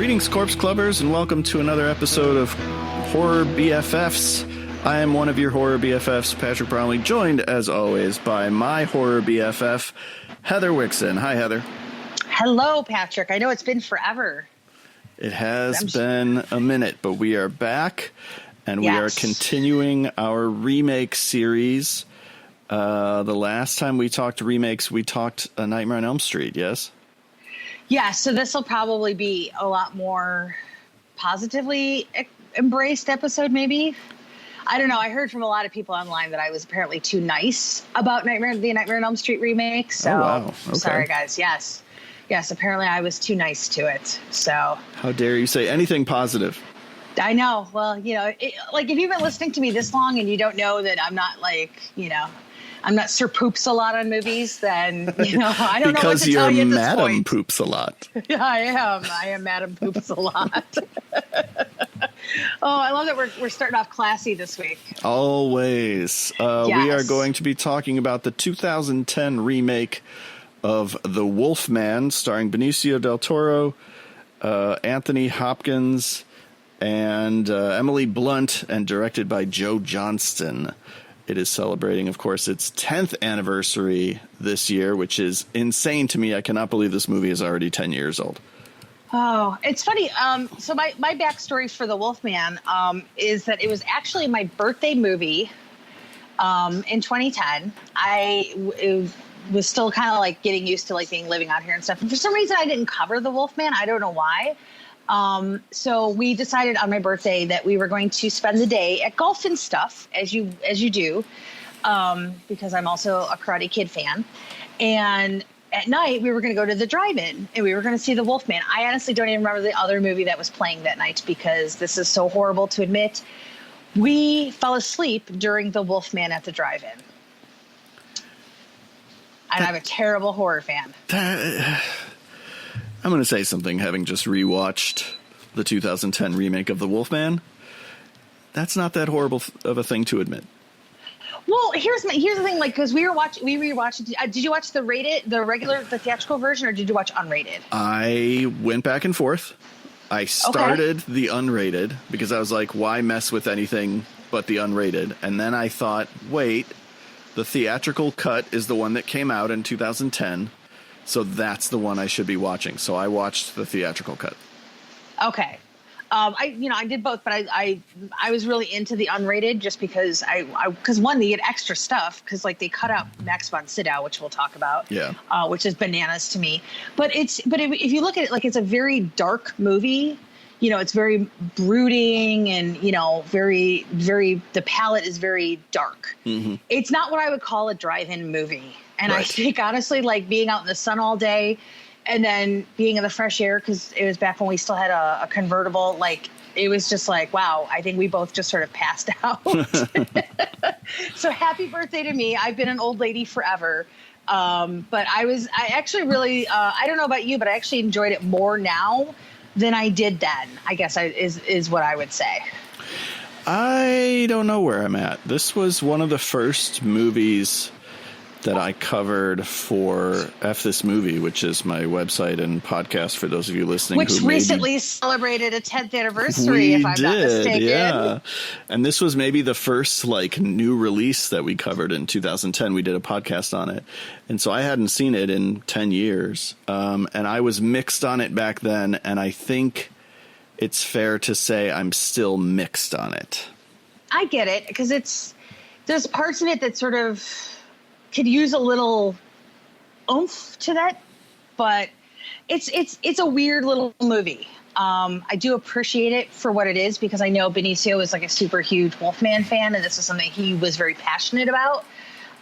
Greetings, Corpse Clubbers, and welcome to another episode of Horror BFFs. I am one of your Horror BFFs, Patrick Bromley, joined, as always, by my Horror BFF, Heather Wixson. Hi, Heather. Hello, Patrick. I know it's been forever. It has been a minute, but we are back, and we are continuing our remake series. The last time we talked remakes, we talked A Nightmare on Elm Street, yes? Yeah, so this will probably be a lot more positively embraced episode, maybe. I don't know. I heard from a lot of people online that I was apparently too nice about the Nightmare on Elm Street remake. So, oh, wow. Okay. Sorry, guys. Yes, apparently I was too nice to it. So how dare you say anything positive? I know. Well, if you've been listening to me this long and you don't know that I'm not I'm not Sir Poops a lot on movies, then, I don't know what to tell you at this Madam point. Poops a lot. Yeah, I am Madam Poops a lot. Oh, I love that we're starting off classy this week. Always. Yes. We are going to be talking about the 2010 remake of The Wolfman, starring Benicio del Toro, Anthony Hopkins, and Emily Blunt, and directed by Joe Johnston. It is celebrating, of course, its 10th anniversary this year, which is insane to me. I cannot believe this movie is already 10 years old. Oh, it's funny. So my backstory for The Wolfman is that it was actually my birthday movie in 2010. I was still kind of like getting used to like being living out here and stuff. And for some reason, I didn't cover The Wolfman. I don't know why. So we decided on my birthday that we were going to spend the day at Golf and Stuff, as you do, because I'm also a Karate Kid fan. And at night, we were going to go to the drive-in, and we were going to see The Wolfman. I honestly don't even remember the other movie that was playing that night, because this is so horrible to admit. We fell asleep during The Wolfman at the drive-in. And I'm a terrible horror fan. I'm going to say something, having just rewatched the 2010 remake of The Wolfman. That's not that horrible of a thing to admit. Well, here's the thing, because we rewatched. Did you watch the theatrical version, or did you watch unrated? I went back and forth. I started the unrated because I was like, why mess with anything but the unrated? And then I thought, wait, the theatrical cut is the one that came out in 2010. So that's the one I should be watching. So I watched the theatrical cut. Okay. I did both, but I was really into the unrated just because because one, they get extra stuff, because like they cut out Max von Sydow, which we'll talk about, which is bananas to me. But if you look at it, like, it's a very dark movie. It's very brooding, and very, very, the palette is very dark. Mm-hmm. It's not what I would call a drive-in movie. And right. I think, honestly, like being out in the sun all day and then being in the fresh air, because it was back when we still had a convertible, like, it was just like, wow, I think we both just sort of passed out. So happy birthday to me. I've been an old lady forever. But I actually really, I don't know about you, but I actually enjoyed it more now than I did then, I guess is what I would say. I don't know where I'm at. This was one of the first movies that I covered for F This Movie, which is my website and podcast for those of you listening. Which recently celebrated a 10th anniversary, if I'm not mistaken. Yeah. And this was maybe the first new release that we covered in 2010. We did a podcast on it. And so I hadn't seen it in 10 years. And I was mixed on it back then. And I think it's fair to say I'm still mixed on it. I get it, because there's parts of it that sort of could use a little oomph to that, but it's a weird little movie. I do appreciate it for what it is, because I know Benicio is like a super huge Wolfman fan, and this is something he was very passionate about.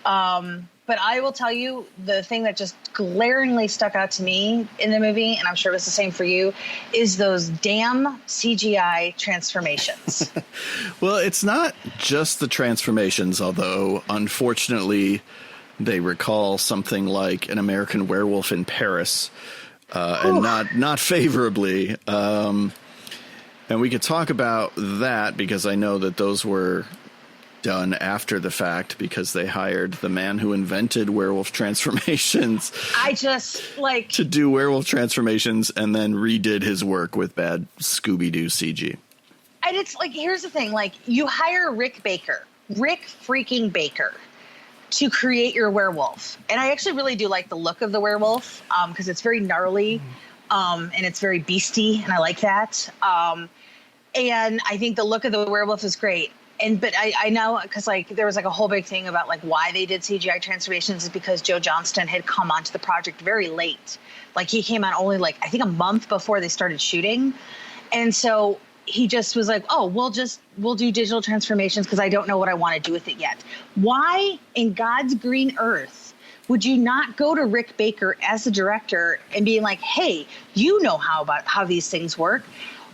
But I will tell you, the thing that just glaringly stuck out to me in the movie, and I'm sure it was the same for you, is those damn CGI transformations. Well, it's not just the transformations, although unfortunately they recall something like An American Werewolf in Paris, and not favorably. And we could talk about that, because I know that those were done after the fact because they hired the man who invented werewolf transformations. I just like to do werewolf transformations and then redid his work with bad Scooby-Doo CG. And it's like, here's the thing, like you hire Rick freaking Baker to create your werewolf. And I actually really do like the look of the werewolf because it's very gnarly and it's very beastie. And I like that. And I think the look of the werewolf is great. But I know because like there was like a whole big thing about like why they did CGI transformations is because Joe Johnston had come onto the project very late. Like he came on only like I think a month before they started shooting. And so he just was like, oh, we'll do digital transformations because I don't know what I want to do with it yet. Why in God's green earth would you not go to Rick Baker as the director and be like, hey, you know how these things work.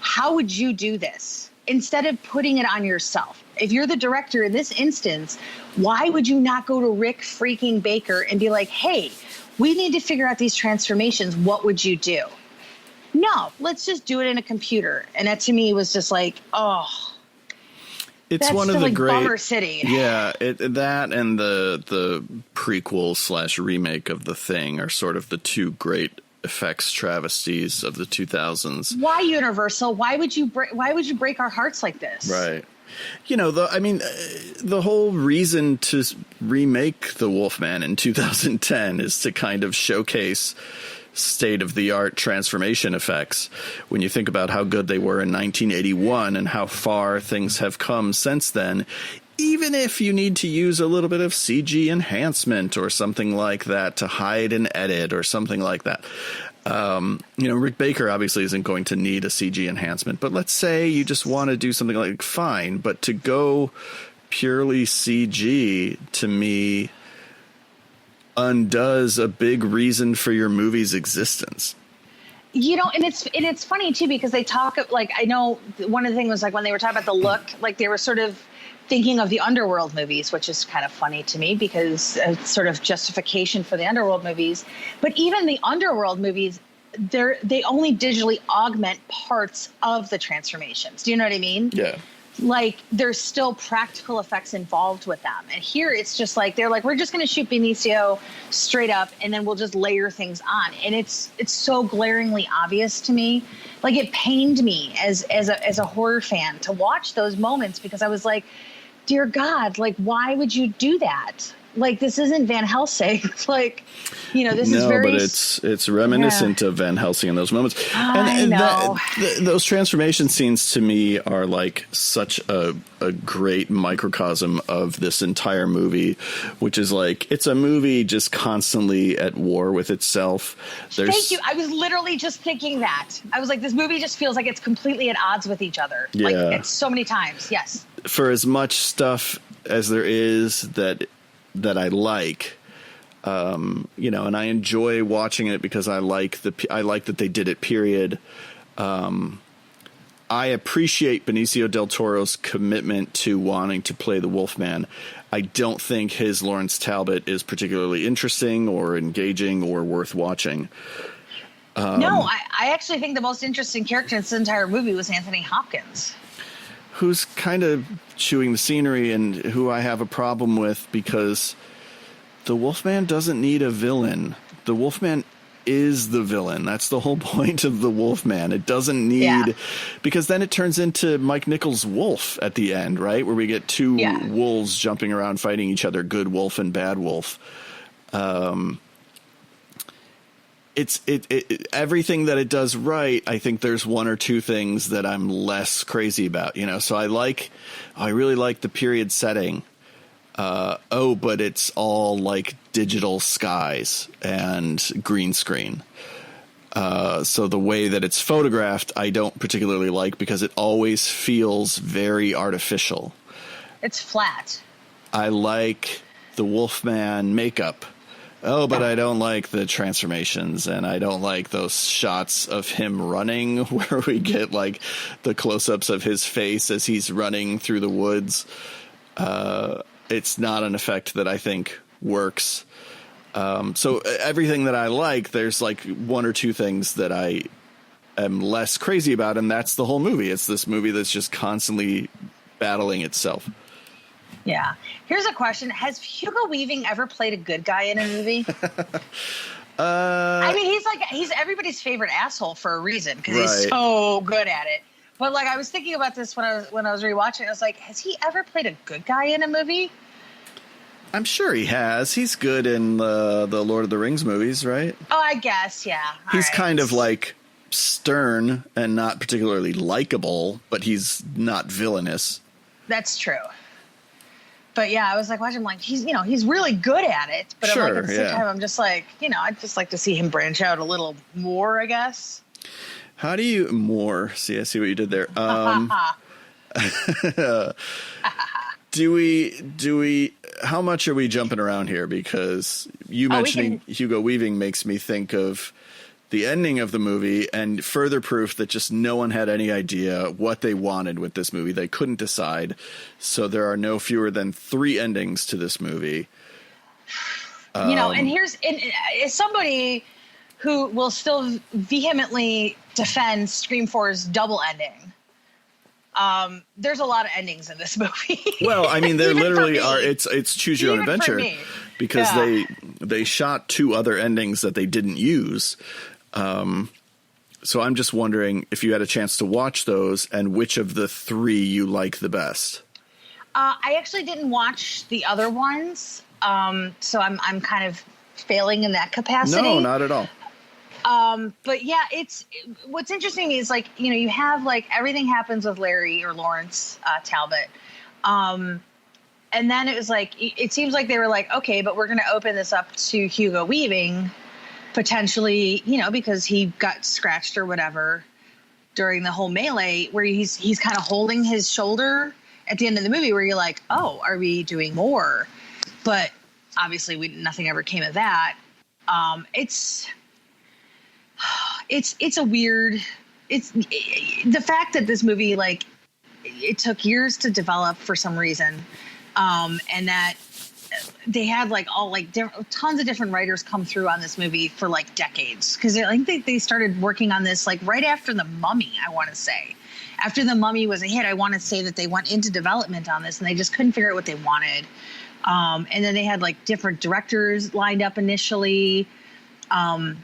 How would you do this? Instead of putting it on yourself. If you're the director in this instance, why would you not go to Rick freaking Baker and be like, hey, we need to figure out these transformations. What would you do? No, let's just do it in a computer. And that to me was just like, oh, it's that's one of the like great Bummer City. Yeah, that and the prequel / remake of The Thing are sort of the two great effects travesties of the 2000s. Why Universal? Why would you break our hearts like this? Right. You know, the whole reason to remake The Wolfman in 2010 is to kind of showcase state-of-the-art transformation effects. When you think about how good they were in 1981 and how far things have come since then, even if you need to use a little bit of CG enhancement or something like that to hide an edit or something like that. Rick Baker obviously isn't going to need a CG enhancement, but let's say you just want to do something like fine, but to go purely CG to me undoes a big reason for your movie's existence. You know, and it's funny too because they talk like I know one of the things was like when they were talking about the look, like they were sort of thinking of the Underworld movies, which is kind of funny to me because it's sort of justification for the Underworld movies. But even the Underworld movies, they only digitally augment parts of the transformations. Do you know what I mean? Yeah. Like there's still practical effects involved with them. And here it's just like, they're like, we're just going to shoot Benicio straight up and then we'll just layer things on. And it's so glaringly obvious to me. Like it pained me as a horror fan to watch those moments because I was like, dear God, like, why would you do that? Like, this isn't Van Helsing. Like, this is very... No, but it's reminiscent of Van Helsing in those moments. I know. Those transformation scenes to me are like such a great microcosm of this entire movie, which is like, it's a movie just constantly at war with itself. Thank you. I was literally just thinking that. I was like, this movie just feels like it's completely at odds with each other. Yeah. Like, it's so many times. Yes. For as much stuff as there is that I like, and I enjoy watching it because I like that they did it, period. I appreciate Benicio del Toro's commitment to wanting to play the Wolfman. I don't think his Lawrence Talbot is particularly interesting or engaging or worth watching. No, I actually think the most interesting character in this entire movie was Anthony Hopkins, who's kind of chewing the scenery and who I have a problem with because the Wolfman doesn't need a villain. The Wolfman is the villain. That's the whole point of the Wolfman. It doesn't need, because then it turns into Mike Nichols' Wolf at the end, right? Where we get two wolves jumping around fighting each other, good wolf and bad wolf. It's everything that it does right. I think there's one or two things that I'm less crazy about, so I really like the period setting. But it's all like digital skies and green screen. So the way that it's photographed, I don't particularly like because it always feels very artificial. It's flat. I like the Wolfman makeup. But I don't like the transformations, and I don't like those shots of him running where we get like the close-ups of his face as he's running through the woods. It's not an effect that I think works. So everything that I like, there's like one or two things that I am less crazy about, and that's the whole movie. It's this movie that's just constantly battling itself. Yeah. Here's a question. Has Hugo Weaving ever played a good guy in a movie? I mean, he's everybody's favorite asshole for a reason because he's so good at it. But like, I was thinking about this when I was rewatching. I was like, has he ever played a good guy in a movie? I'm sure he has. He's good in the Lord of the Rings movies, right? Oh, I guess, yeah. He's kind of like stern and not particularly likable, but he's not villainous. That's true. But yeah, I was like watching him like he's really good at it. But sure, I'm like, at the same time, I'm just like, I'd just like to see him branch out a little more, I guess. How do you more? See, I see what you did there. Do we? How much are we jumping around here? Because you mentioning Hugo Weaving makes me think of the ending of the movie and further proof that just no one had any idea what they wanted with this movie. They couldn't decide. So there are no fewer than 3 endings to this movie. And as somebody who will still vehemently defend Scream 4's double ending, there's a lot of endings in this movie. Well, I mean, there literally are. It's choose your own adventure because they shot 2 other endings that they didn't use. So I'm just wondering if you had a chance to watch those and which of the 3 you like the best. I actually didn't watch the other ones, so I'm kind of failing in that capacity. No, not at all. But yeah, what's interesting is like, you have like everything happens with Larry or Lawrence Talbot. And then it was like, it seems like they were like, okay, but we're going to open this up to Hugo Weaving potentially, because he got scratched or whatever during the whole melee where he's kind of holding his shoulder at the end of the movie where you're like, oh, are we doing more? But obviously nothing ever came of that. It's the fact that this movie, like, it took years to develop for some reason. And that they had like tons of different writers come through on this movie for like decades. Cause I think they started working on this like right after The Mummy, I want to say. After The Mummy was a hit, I want to say that they went into development on this and they just couldn't figure out what they wanted. And then they had like different directors lined up initially. I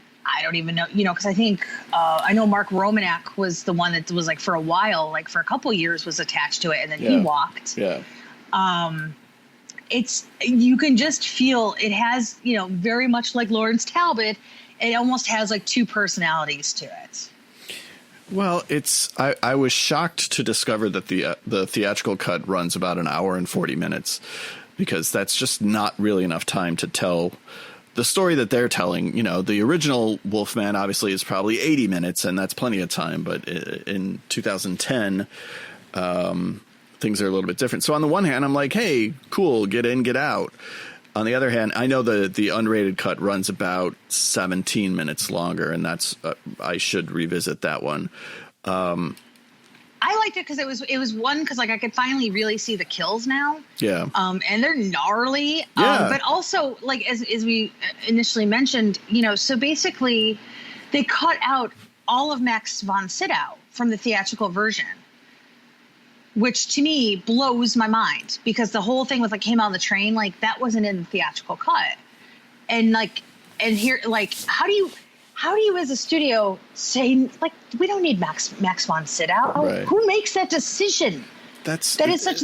don't even know, because I think I know Mark Romanek was the one that was like for a while, like for a couple years was attached to it. And then he walked. Yeah. You can just feel it has, very much like Lawrence Talbot. It almost has like 2 personalities to it. Well, I was shocked to discover that the theatrical cut runs about an hour and 40 minutes because that's just not really enough time to tell the story that they're telling. The original Wolfman obviously is probably 80 minutes and that's plenty of time. But in 2010, things are a little bit different. So on the one hand, I'm like, hey, cool, get in, get out. On the other hand, I know the unrated cut runs about 17 minutes longer, and that's I should revisit that one. I liked it because it was one because like I could finally really see the kills now. Yeah. And they're gnarly. Yeah. But also like as we initially mentioned, so basically they cut out all of Max von Sydow from the theatrical version, which to me blows my mind because the whole thing with like came out on the train, like that wasn't in the theatrical cut. And here, like, how do you as a studio say like, we don't need Max von Sydow? Right. Who makes that decision? That is such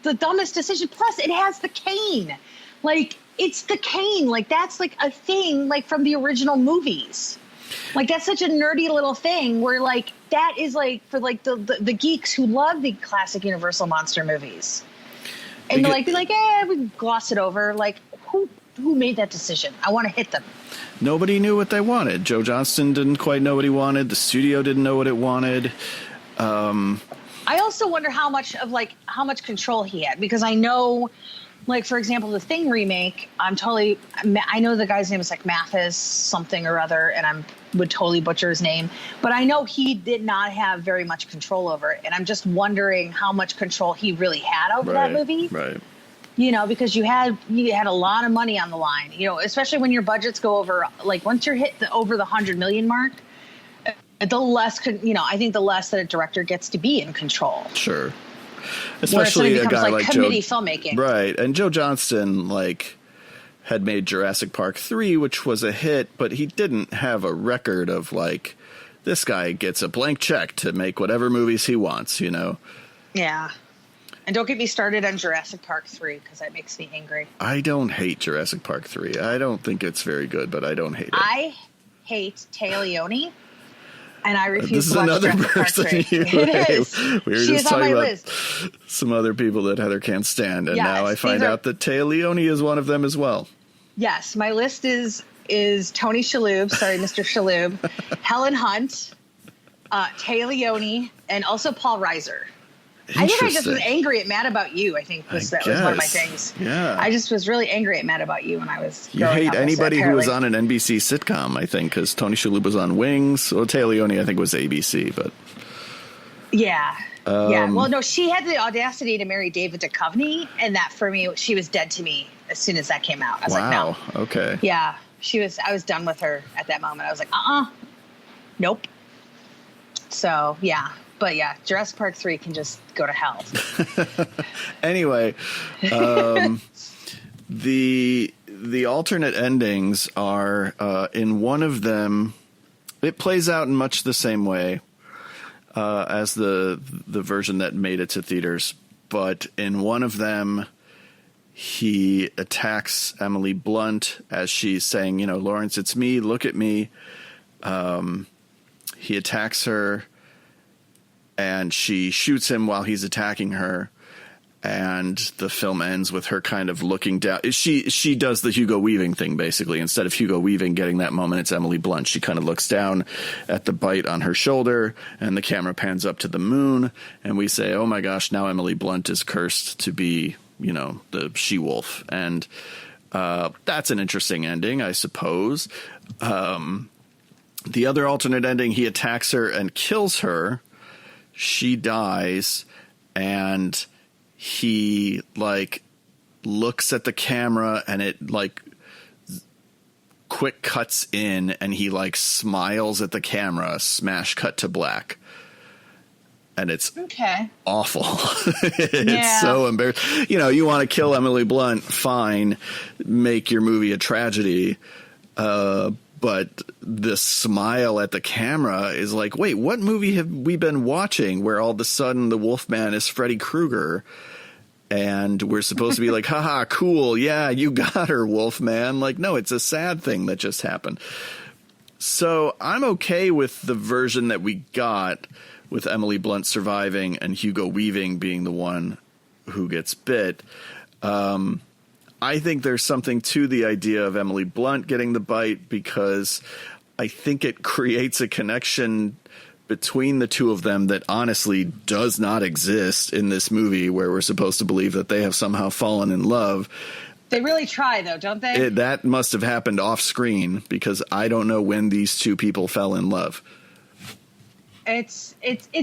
the dumbest decision. Plus it has the cane. Like it's the cane. Like that's like a thing like from the original movies. Like that's such a nerdy little thing where like that is like for like the geeks who love the classic Universal monster movies, and be like, we gloss it over. Like who made that decision? I want to hit them. Nobody knew what they wanted. Joe Johnston didn't quite know what he wanted. The studio didn't know what it wanted. I also wonder how much control he had because I know. Like, for example, the Thing remake, I know the guy's name is like Mathis something or other, and I would totally butcher his name. But I know he did not have very much control over it. And I'm just wondering how much control he really had over that movie. Right. Because you had a lot of money on the line, especially when your budgets go over, like once you're hit over the 100 million mark, the less, I think the less that a director gets to be in control. Sure. Especially a guy like committee Joe, filmmaking. Right. And Joe Johnston, like, had made Jurassic Park 3, which was a hit, but he didn't have a record of, like, this guy gets a blank check to make whatever movies he wants, you know? Yeah. And don't get me started on Jurassic Park 3, because that makes me angry. I don't hate Jurassic Park 3. I don't think it's very good, but I don't hate it. I hate Téa Leoni, and I refuse to watch another Jurassic Park 3. It is. We were She just is on talking my about list. some other people that Heather can't stand, and Yes, now I find out that Téa Leoni is one of them as well. Yes, my list is Tony Shalhoub, sorry, Mr. Shalhoub, Helen Hunt, Téa Leoni, and also Paul Reiser. I think I just was angry at Mad About You. I think that was one of my things. Yeah. I just was really angry at Mad About You when I was You growing hate up, anybody who was on an NBC sitcom, I think, because Tony Shalhoub was on Wings. Well, Téa Leoni, I think, was ABC, but... Yeah. Yeah. Well, no, she had the audacity to marry David Duchovny, and that, for me, she was dead to me as soon as that came out. I was like, no. Okay. Yeah. I was done with her at that moment. I was like, nope. So, yeah. But yeah, Jurassic Park 3 can just go to hell. Anyway, the alternate endings are, in one of them, it plays out in much the same way as the version that made it to theaters. But in one of them, he attacks Emily Blunt as she's saying, you know, Lawrence, it's me, look at me. He attacks her. And she shoots him while he's attacking her, and the film ends with her kind of looking down. She does the Hugo Weaving thing, basically. Instead of Hugo Weaving getting that moment, it's Emily Blunt. She kind of looks down at the bite on her shoulder, and the camera pans up to the moon, and we say, oh my gosh, now Emily Blunt is cursed to be, you know, the she-wolf. And that's an interesting ending, I suppose. The other alternate ending, he attacks her and kills her. She dies, and he, like, looks at the camera, and it, like, quick cuts in, and he, like, smiles at the camera, smash cut to black. And it's awful. It's so embarrassing. You know, you want to kill Emily Blunt, fine, make your movie a tragedy, but the smile at the camera is like, wait, what movie have we been watching where all of a sudden the Wolfman is Freddy Krueger and we're supposed to be like, haha, cool. Yeah, you got her, Wolfman. Like, no, it's a sad thing that just happened. So I'm okay with the version that we got with Emily Blunt surviving and Hugo Weaving being the one who gets bit. I think there's something to the idea of Emily Blunt getting the bite because I think it creates a connection between the two of them that honestly does not exist in this movie where we're supposed to believe that they have somehow fallen in love. They really try, though, don't they? That must have happened off screen because I don't know when these two people fell in love. It's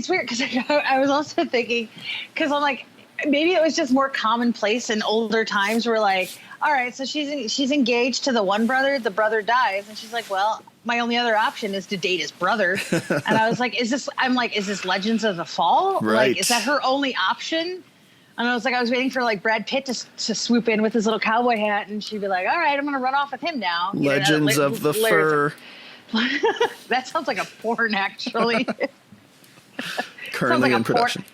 weird because I was also thinking, because I'm like, maybe it was just more commonplace in older times where, like, all right, so she's engaged to the one brother, the brother dies, and she's like, well, my only other option is to date his brother. And I was like, is this Legends of the Fall? Right. Like, is that her only option? And I was waiting for, like, Brad Pitt to swoop in with his little cowboy hat, and she'd be like, all right, I'm going to run off with him now. Legends of the Fur. That sounds like a porn, actually. Currently in production.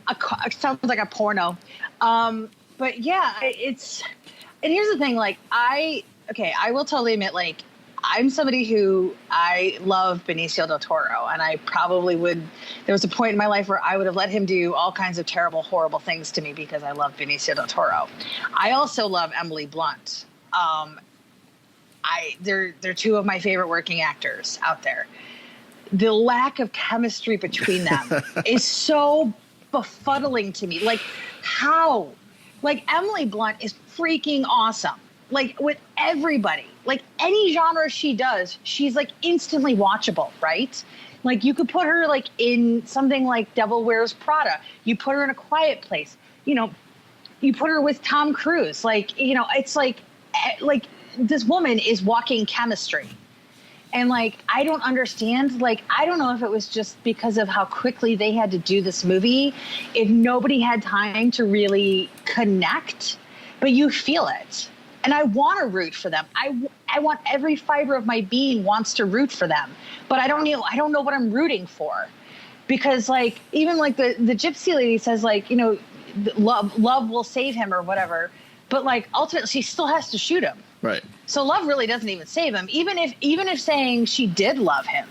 It sounds like a porno. But yeah, and here's the thing, like, I will totally admit, like, I'm somebody who, I love Benicio del Toro, and I probably would, there was a point in my life where I would have let him do all kinds of terrible, horrible things to me because I love Benicio del Toro. I also love Emily Blunt. They're two of my favorite working actors out there. The lack of chemistry between them is so befuddling to me. Like, how? Like, Emily Blunt is freaking awesome. Like, with everybody. Like, any genre she does, she's, like, instantly watchable, right? Like, you could put her, like, in something like Devil Wears Prada. You put her in A Quiet Place. You know, you put her with Tom Cruise. Like, you know, it's like this woman is walking chemistry. And like, I don't understand. Like, I don't know if it was just because of how quickly they had to do this movie, if nobody had time to really connect, but you feel it. And I want to root for them. I want every fiber of my being wants to root for them, but I don't know what I'm rooting for, because like, even like the gypsy lady says, like, you know, love will save him or whatever. But like, ultimately she still has to shoot him. Right. So love really doesn't even save him. Even if saying she did love him,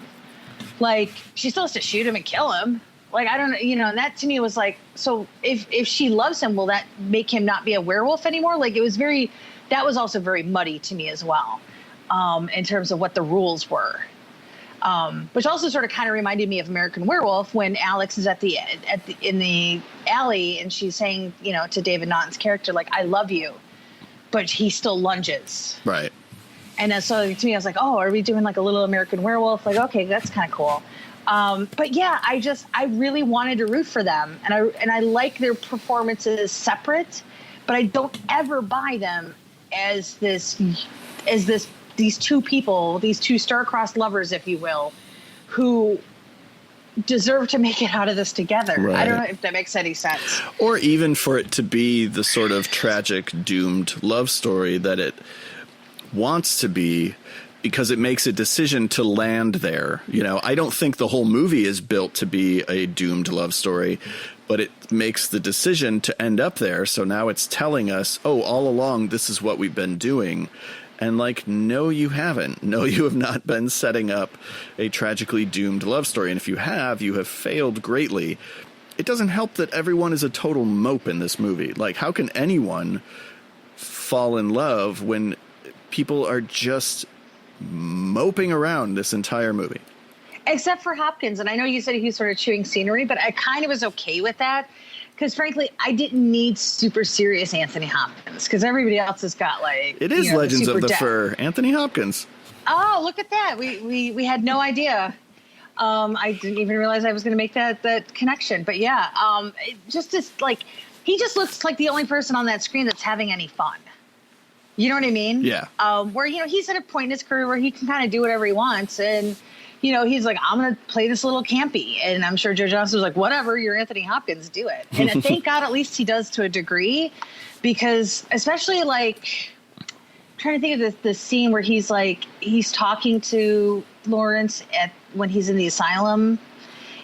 like, she still has to shoot him and kill him. Like, I don't know, you know, and that to me was like, so if she loves him, will that make him not be a werewolf anymore? Like, that was also very muddy to me as well, in terms of what the rules were. Which also sort of kind of reminded me of American Werewolf, when Alex is in the alley and she's saying, you know, to David Naughton's character, like, I love you, but he still lunges. Right. And then, so to me, I was like, oh, are we doing like a little American Werewolf? Like, okay, that's kind of cool. But yeah, I really wanted to root for them, and I like their performances separate, but I don't ever buy them as these two people, these two star-crossed lovers, if you will, who deserve to make it out of this together. Right. I don't know if that makes any sense. Or even for it to be the sort of tragic, doomed love story that it wants to be, because it makes a decision to land there. You know, I don't think the whole movie is built to be a doomed love story, but it makes the decision to end up there. So now it's telling us, oh, all along, this is what we've been doing. And like, no, you haven't. No, you have not been setting up a tragically doomed love story. And if you have failed greatly. It doesn't help that everyone is a total mope in this movie. Like, how can anyone fall in love when people are just moping around this entire movie? Except for Hopkins. And I know you said he was sort of chewing scenery, but I kind of was okay with that. Because frankly, I didn't need super serious Anthony Hopkins, because everybody else has got like, it is, you know, Legends of the Fur, Anthony Hopkins. Oh, look at that! We had no idea. I didn't even realize I was going to make that connection. But yeah, it just like, he just looks like the only person on that screen that's having any fun. You know what I mean? Yeah. Where, you know, he's at a point in his career where he can kind of do whatever he wants, and you know, he's like, I'm going to play this little campy. And I'm sure Joe Johnston was like, whatever, you're Anthony Hopkins, do it. And thank God at least he does to a degree, because especially like, I'm trying to think of the scene where he's talking to Lawrence when he's in the asylum.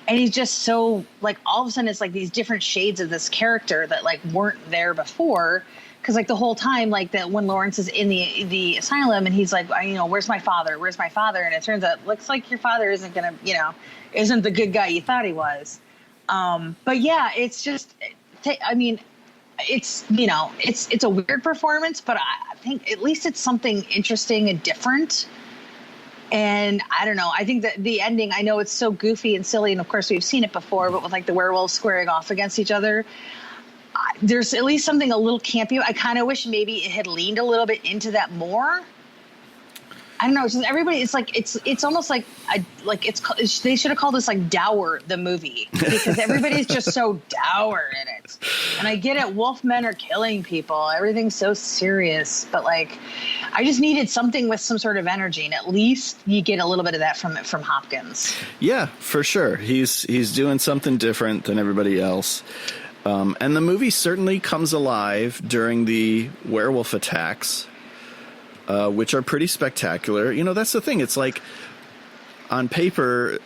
And he's just so like, all of a sudden it's like these different shades of this character that like weren't there before. Because like the whole time, like that when Lawrence is in the asylum and he's like, you know, where's my father? Where's my father? And it turns out, looks like your father isn't going to, you know, isn't the good guy you thought he was. But yeah, it's just, I mean, it's, you know, it's a weird performance, but I think at least it's something interesting and different. And I don't know, I think that the ending, I know it's so goofy and silly. And of course we've seen it before, but with like the werewolves squaring off against each other, there's at least something a little campy. I kind of wish maybe it had leaned a little bit into that more. I don't know. It's just everybody. It's like it's almost like they should have called this like Dour the movie, because everybody's just so dour in it. And I get it. Wolfmen are killing people. Everything's so serious. But like, I just needed something with some sort of energy, and at least you get a little bit of that from Hopkins. Yeah, for sure. He's doing something different than everybody else. And the movie certainly comes alive during the werewolf attacks, which are pretty spectacular. You know, that's the thing. It's like, on paper,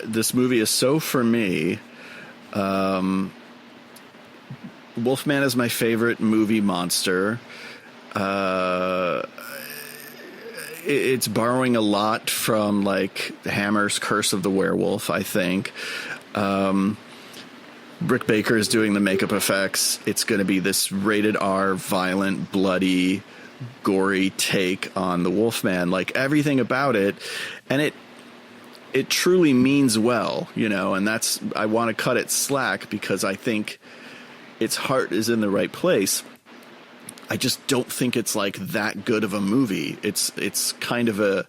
this movie is so for me. Wolfman is my favorite movie monster. It's borrowing a lot from like Hammer's Curse of the Werewolf, I think. Rick Baker is doing the makeup effects. It's going to be this rated R, violent, bloody, gory take on the Wolfman. Like, everything about it, and it truly means well, you know. And that's, I want to cut it slack because I think its heart is in the right place. I just don't think it's like that good of a movie. It's kind of a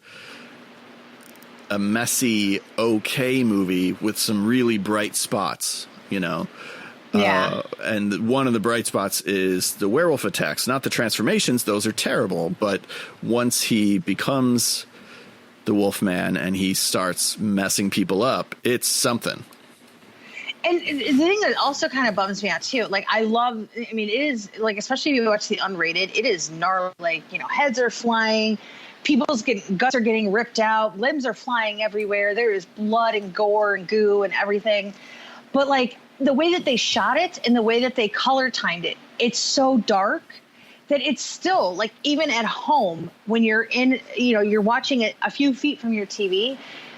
messy, okay movie with some really bright spots. You know, yeah. And one of the bright spots is the werewolf attacks, not the transformations. Those are terrible. But once he becomes the Wolfman and he starts messing people up, it's something. And the thing that also kind of bums me out too, like it is like, especially if you watch the unrated, it is gnarly. Like, heads are flying, guts are getting ripped out, limbs are flying everywhere. There is blood and gore and goo and everything. But like the way that they shot it and the way that they color timed it, it's so dark that it's still like, even at home when you're you're watching it a few feet from your TV,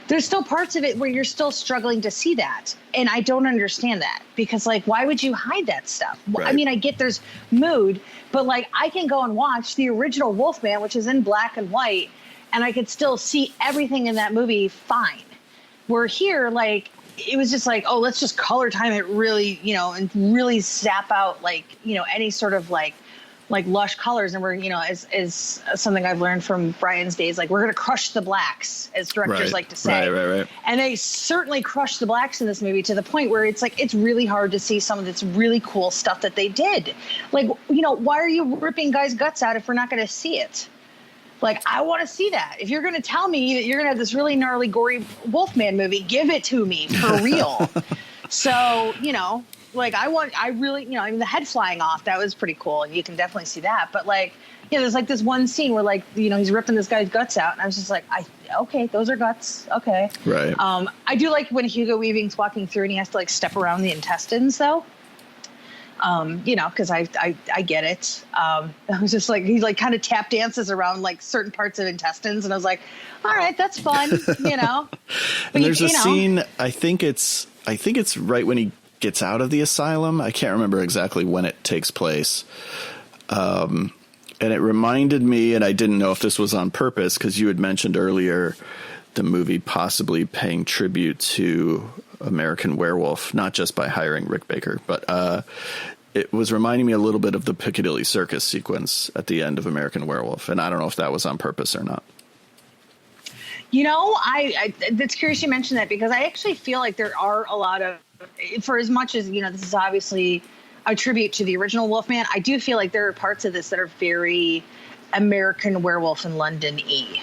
there's still parts of it where you're still struggling to see that. And I don't understand that, because like, why would you hide that stuff? Right. I mean, I get there's mood, but like I can go and watch the original Wolfman, which is in black and white, and I could still see everything in that movie fine. Where here, like, it was just like, oh, let's just color time it really, and really zap out like, any sort of like lush colors. And we're, as something I've learned from Brian's days, like we're going to crush the blacks, as directors like to say. Right. And they certainly crushed the blacks in this movie to the point where it's like, it's really hard to see some of this really cool stuff that they did. Like, why are you ripping guys' guts out if we're not going to see it? Like, I want to see that. If you're going to tell me that you're going to have this really gnarly, gory Wolfman movie, give it to me for real. So, like I really, the head flying off, that was pretty cool. And you can definitely see that. But like, there's like this one scene where like, he's ripping this guy's guts out. And I was just like, okay, those are guts. Okay. Right. I do like when Hugo Weaving's walking through and he has to like step around the intestines though. Cause I get it. I was just like, he like kind of tap dances around like certain parts of intestines. And I was like, all right, that's fun, And there's a scene, I think it's right when he gets out of the asylum. I can't remember exactly when it takes place. And it reminded me, and I didn't know if this was on purpose, because you had mentioned earlier the movie possibly paying tribute to American Werewolf, not just by hiring Rick Baker, but it was reminding me a little bit of the Piccadilly Circus sequence at the end of American Werewolf. And I don't know if that was on purpose or not. I that's curious you mentioned that, because I actually feel like there are a lot of, for as much as, this is obviously a tribute to the original Wolfman, I do feel like there are parts of this that are very American Werewolf in London-y.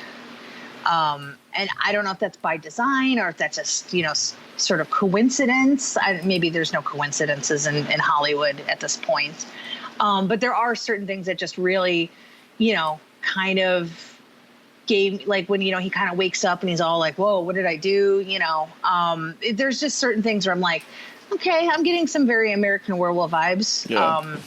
And I don't know if that's by design or if that's just, sort of coincidence. Maybe there's no coincidences in Hollywood at this point. But there are certain things that just really, kind of gave, like when, he kind of wakes up and he's all like, whoa, what did I do? There's just certain things where I'm like, okay, I'm getting some very American Werewolf vibes. Yeah.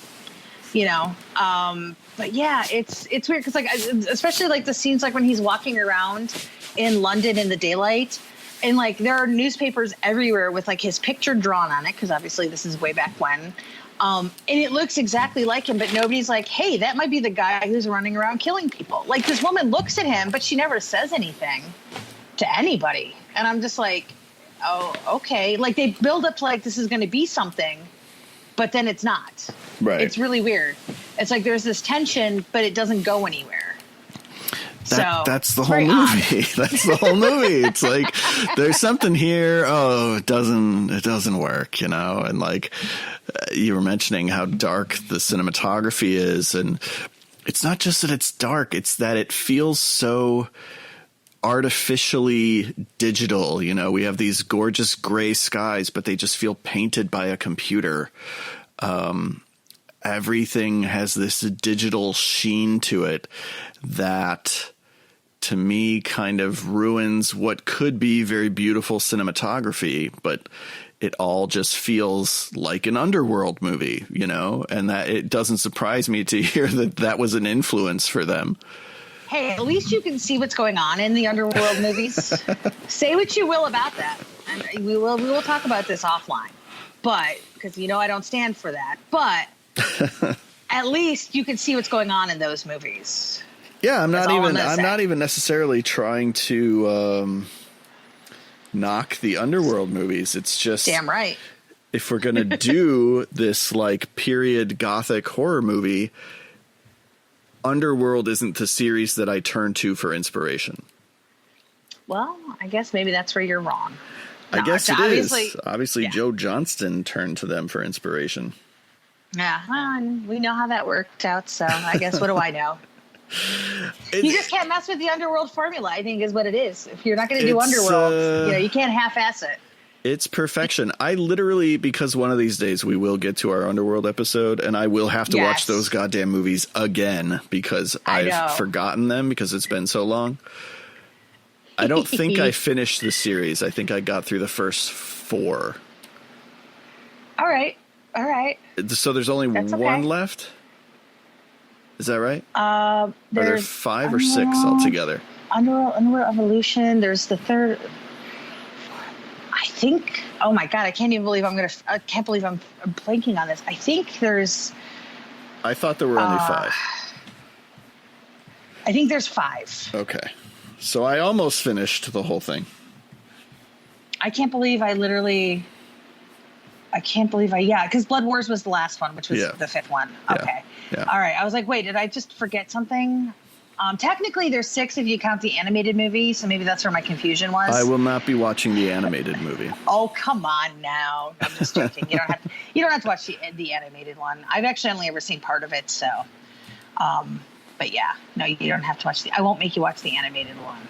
But yeah, it's weird. Cause like, especially like the scenes, like when he's walking around in London in the daylight, and like there are newspapers everywhere with like his picture drawn on it. Cause obviously this is way back when. And it looks exactly like him, but nobody's like, hey, that might be the guy who's running around killing people. Like this woman looks at him, but she never says anything to anybody. And I'm just like, oh, okay. Like they build up to like, this is going to be something, but then it's not. Right. It's really weird. It's like there's this tension, but it doesn't go anywhere. That's the whole movie. That's the whole movie. It's like there's something here. Oh, it doesn't work, and like you were mentioning how dark the cinematography is, and it's not just that it's dark, it's that it feels so artificially digital. We have these gorgeous gray skies, but they just feel painted by a computer. Everything has this digital sheen to it that, to me, kind of ruins what could be very beautiful cinematography, but it all just feels like an underworld movie, and that it doesn't surprise me to hear that was an influence for them. Hey, at least you can see what's going on in the underworld movies. Say what you will about that. And we will talk about this offline, but because I don't stand for that, but at least you can see what's going on in those movies. Yeah, I'm not even necessarily trying to knock the underworld movies. It's just damn right. If we're going to do this like period gothic horror movie, Underworld isn't the series that I turn to for inspiration. Well, I guess maybe that's where you're wrong. No, I guess it is. Obviously, yeah. Joe Johnston turned to them for inspiration. Yeah, well, we know how that worked out, so I guess what do I know? You just can't mess with the underworld formula, I think is what it is. If you're not going to do underworld, you can't half-ass it. It's perfection. I literally, because one of these days we will get to our underworld episode, and I will have to watch those goddamn movies again because I've forgotten them because it's been so long. I don't think I finished the series. I think I got through the first 4. All right. So there's only one left? Is that right? Are there 5 or 6 altogether? Underworld Evolution. There's the third. I think. Oh my god! I can't believe I'm blanking on this. I think there's. I thought there were only 5. I think there's 5. Okay, so I almost finished the whole thing. I can't believe because Blood Wars was the last one, which was the 5th one. Okay. Yeah. All right. I was like, wait, did I just forget something? Technically, there's 6 if you count the animated movie, so maybe that's where my confusion was. I will not be watching the animated movie. Oh, come on now. I'm just joking. You don't have to watch the animated one. I've actually only ever seen part of it, so. But yeah, no, you don't have to watch I won't make you watch the animated one.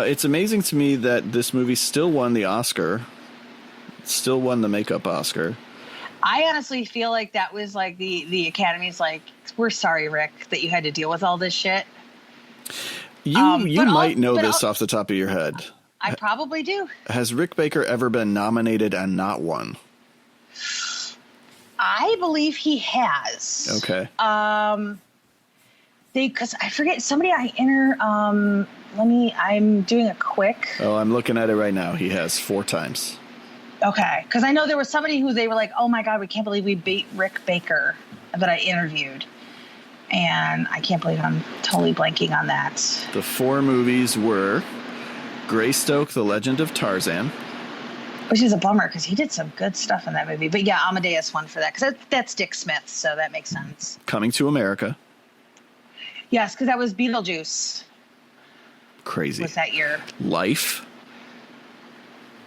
It's amazing to me that this movie still won the Oscar. Still won the makeup Oscar. I honestly feel like that was like the Academy's like, we're sorry, Rick, that you had to deal with all this shit. You might know this off the top of your head. I probably do. Has Rick Baker ever been nominated and not won? I believe he has. Okay. Because I forget somebody I'm doing a quick. Oh, I'm looking at it right now. He has 4 times. Okay, because I know there was somebody who they were like, oh my God, we can't believe we beat Rick Baker that I interviewed. And I can't believe I'm totally blanking on that. The 4 movies were Greystoke, The Legend of Tarzan. Which is a bummer because he did some good stuff in that movie. But yeah, Amadeus won for that because that's Dick Smith, so that makes sense. Coming to America. Yes, because that was Beetlejuice. Crazy. Was that year. Life.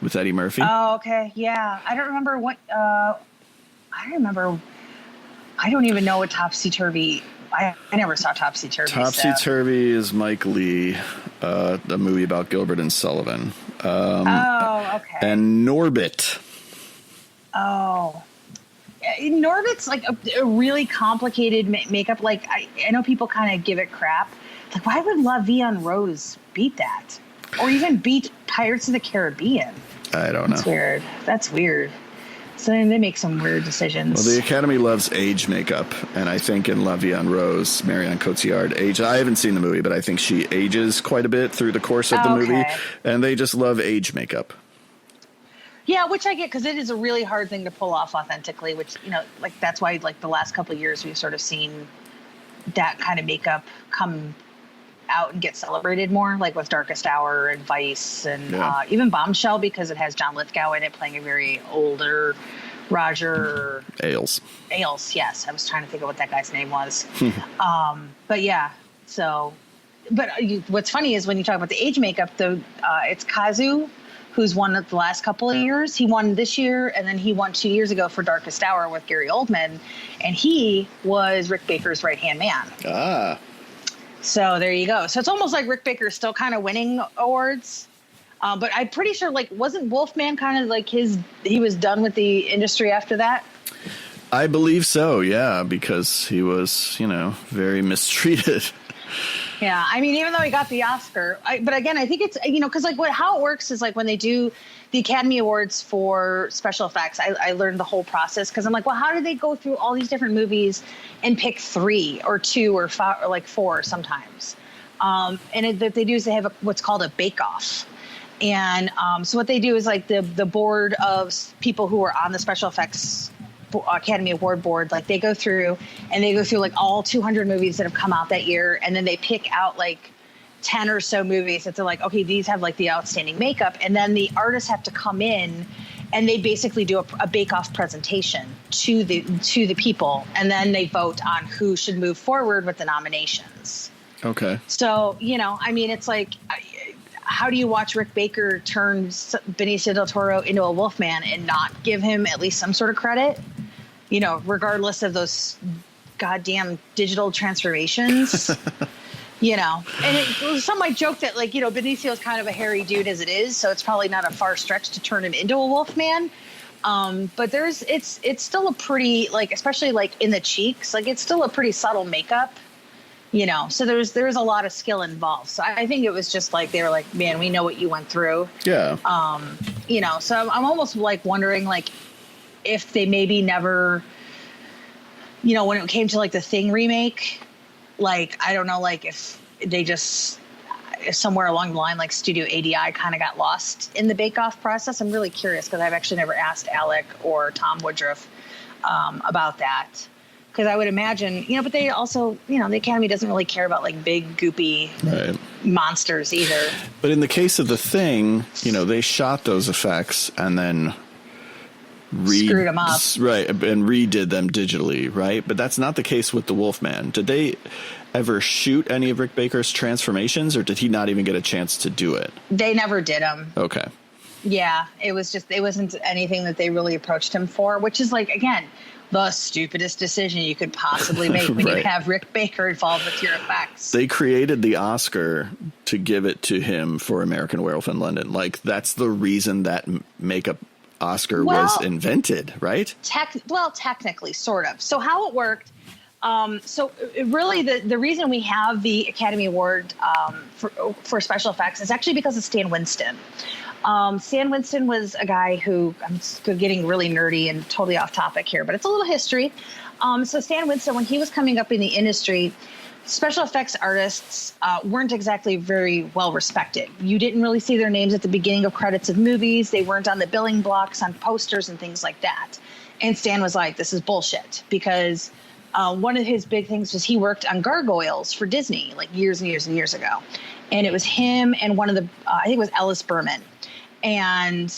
With Eddie Murphy. Oh, okay. Yeah. I don't remember what... I don't even know what Topsy Turvy... I never saw Topsy Turvy. Topsy Turvy is Mike Leigh, a movie about Gilbert and Sullivan. Okay. And Norbit. Oh. Norbit's like a really complicated makeup. Like, I know people kind of give it crap. Like, why would La Vie en Rose beat that? Or even beat Pirates of the Caribbean? I don't know. That's weird. So then they make some weird decisions. Well, the Academy loves age makeup, and I think in La Vie en Rose, Marion Cotillard aged. I haven't seen the movie, but I think she ages quite a bit through the course of the movie, and they just love age makeup. Yeah, which I get because it is a really hard thing to pull off authentically. Which like that's why like the last couple of years we've sort of seen that kind of makeup come out and get celebrated more, like with Darkest Hour and Vice and even Bombshell, because it has John Lithgow in it playing a very older Roger Ailes. Yes, I was trying to think of what that guy's name was. But yeah, so. But what's funny is when you talk about the age makeup, it's Kazu, who's won the last couple of years. He won this year, and then he won 2 years ago for Darkest Hour with Gary Oldman, and he was Rick Baker's right-hand man. Ah. So there you go. So it's almost like Rick Baker is still kind of winning awards. But I'm pretty sure, like, wasn't Wolfman kind of like he was done with the industry after that? I believe so, yeah, because he was, very mistreated. Yeah, I mean, even though he got the Oscar, but again, I think it's, because like how it works is like when they do the Academy Awards for special effects, I learned the whole process because I'm like, well, how do they go through all these different movies and pick 3 or 2 or 5 or like 4 sometimes? And what they do is they have what's called a bake-off. And so what they do is like the board of people who are on the special effects Academy Award board, like they go through like all 200 movies that have come out that year, and then they pick out like 10 or so movies that they're like, okay, these have like the outstanding makeup, and then the artists have to come in and they basically do a bake-off presentation to the people, and then they vote on who should move forward with the nominations. Okay. So I mean, it's like, how do you watch Rick Baker turn Benicio del Toro into a Wolfman and not give him at least some sort of credit? Regardless of those goddamn digital transformations. And some might joke that, like, Benicio is kind of a hairy dude as it is, so it's probably not a far stretch to turn him into a Wolfman. But it's still a pretty, like, especially like in the cheeks, like it's still a pretty subtle makeup, so there's a lot of skill involved. So I think it was just like, they were like, man, we know what you went through. Yeah. So I'm almost like wondering, like, if they maybe never, when it came to like the Thing remake, like, I don't know, like if they just, somewhere along the line, like Studio ADI kind of got lost in the bake-off process. I'm really curious because I've actually never asked Alec or Tom Woodruff about that. Because I would imagine, but they also, the Academy doesn't really care about like big, goopy monsters either. But in the case of The Thing, they shot those effects and then screwed them up. Right, and redid them digitally, right? But that's not the case with the Wolfman. Did they ever shoot any of Rick Baker's transformations, or did he not even get a chance to do it? They never did them. Okay. Yeah, it wasn't anything that they really approached him for, which is, like, again, the stupidest decision you could possibly make when you have Rick Baker involved with your effects. They created the Oscar to give it to him for American Werewolf in London. Like, that's the reason that makeup Oscar was invented, right? Technically, sort of. So how it worked, really the reason we have the Academy Award for special effects is actually because of Stan Winston. Stan Winston was a guy who, I'm getting really nerdy and totally off topic here, but it's a little history. So Stan Winston, when he was coming up in the industry, special effects artists weren't exactly very well respected. You didn't really see their names at the beginning of credits of movies. They weren't on the billing blocks, on posters and things like that. And Stan was like, this is bullshit, because one of his big things was he worked on gargoyles for Disney, like years and years and years ago. And it was him and one of the, I think it was Ellis Berman. And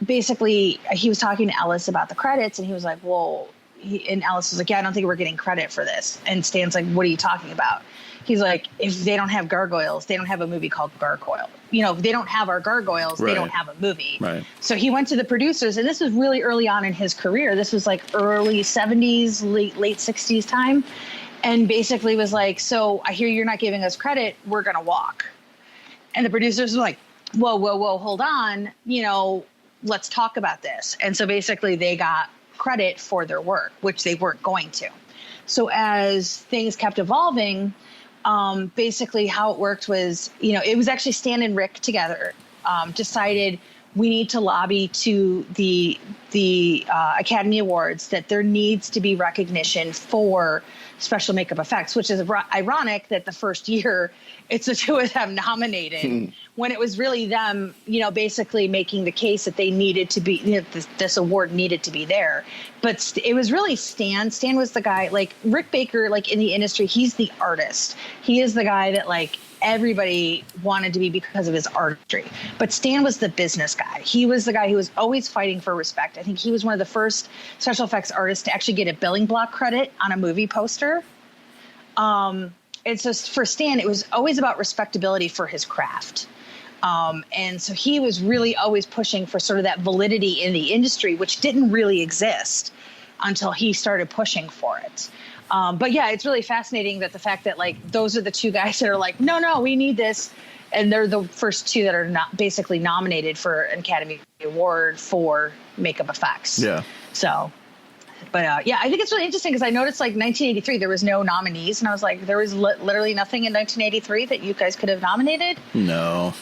basically he was talking to Ellis about the credits, and he was like, well, and Ellis was like, yeah, I don't think we're getting credit for this. And Stan's like, what are you talking about? He's like, if they don't have gargoyles, they don't have a movie called Gargoyle. If they don't have our gargoyles, they don't have a movie. Right. So he went to the producers, and this was really early on in his career. This was like early 70s, late 60s time. And basically was like, so I hear you're not giving us credit. We're going to walk. And the producers were like, whoa, hold on. Let's talk about this. And so basically they got credit for their work, which they weren't going to. So as things kept evolving, basically how it worked was, it was actually Stan and Rick together decided we need to lobby to the Academy Awards that there needs to be recognition for special makeup effects, which is ironic that the first year it's the two of them nominated when it was really them, basically making the case that they needed to be, this award needed to be there. But it was really Stan. Stan was the guy, like Rick Baker, like in the industry, he's the artist. He is the guy that like everybody wanted to be because of his artistry. But Stan was the business guy. He was the guy who was always fighting for respect. I think he was one of the first special effects artists to actually get a billing block credit on a movie poster. And so for Stan, it was always about respectability for his craft. And so he was really always pushing for sort of that validity in the industry, which didn't really exist until he started pushing for it. But yeah, it's really fascinating that the fact that like those are the two guys that are like, no, we need this. And they're the first two that are not basically nominated for an Academy Award for makeup effects. Yeah. So, but yeah, I think it's really interesting because I noticed like 1983, there was no nominees. And I was like, there was literally nothing in 1983 that you guys could have nominated? No.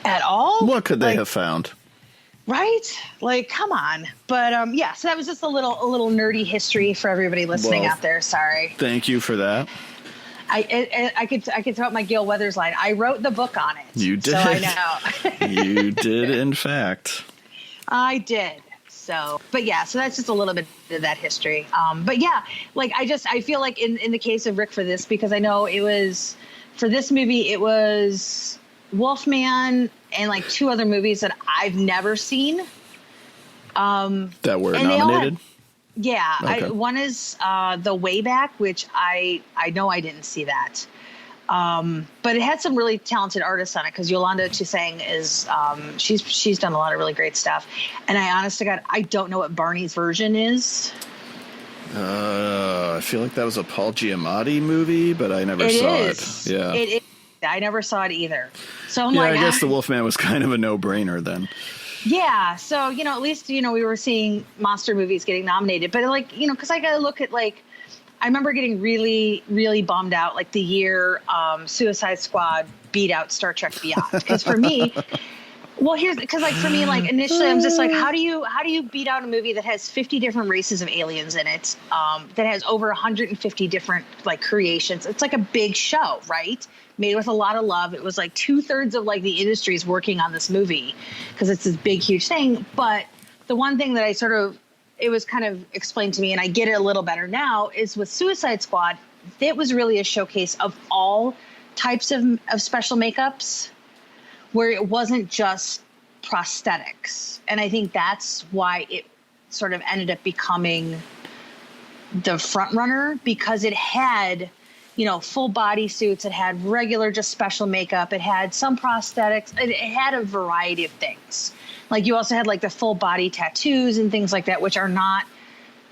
At all? What could they have found? Right? Like, come on. But yeah, so that was just a little nerdy history for everybody listening out there. Sorry. Thank you for that. I could throw out my Gil Weathers line. I wrote the book on it. You did. So I know. You did, in fact. I did. So, but yeah, so that's just a little bit of that history. But yeah, like I feel like in the case of Rick for this, because I know it was for this movie, it was Wolfman and like two other movies that I've never seen. That were nominated? Yeah. Okay. One is The Way Back, which I know I didn't see that. But it had some really talented artists on it because Yolanda Toussaint is she's done a lot of really great stuff. And I honest to God, I don't know what Barney's version is. I feel like that was a Paul Giamatti movie, but I never saw it. Yeah. It is. I never saw it either. So I'm I guess The Wolfman was kind of a no-brainer then. Yeah. So, at least, we were seeing monster movies getting nominated. But, because I got to look at, I remember getting really, really bummed out, the year Suicide Squad beat out Star Trek Beyond. Because for me... Well, for me, initially I'm just how do you beat out a movie that has 50 different races of aliens in it, that has over 150 different creations? It's a big show, right? Made with a lot of love. It was 2/3 of the industry is working on this movie because it's this big, huge thing. But the one thing that it was kind of explained to me, and I get it a little better now, is with Suicide Squad, it was really a showcase of all types of special makeups, where it wasn't just prosthetics. And I think that's why it sort of ended up becoming the front runner, because it had, full body suits. It had regular, just special makeup. It had some prosthetics. It had a variety of things. You also had the full body tattoos and things like that, which are not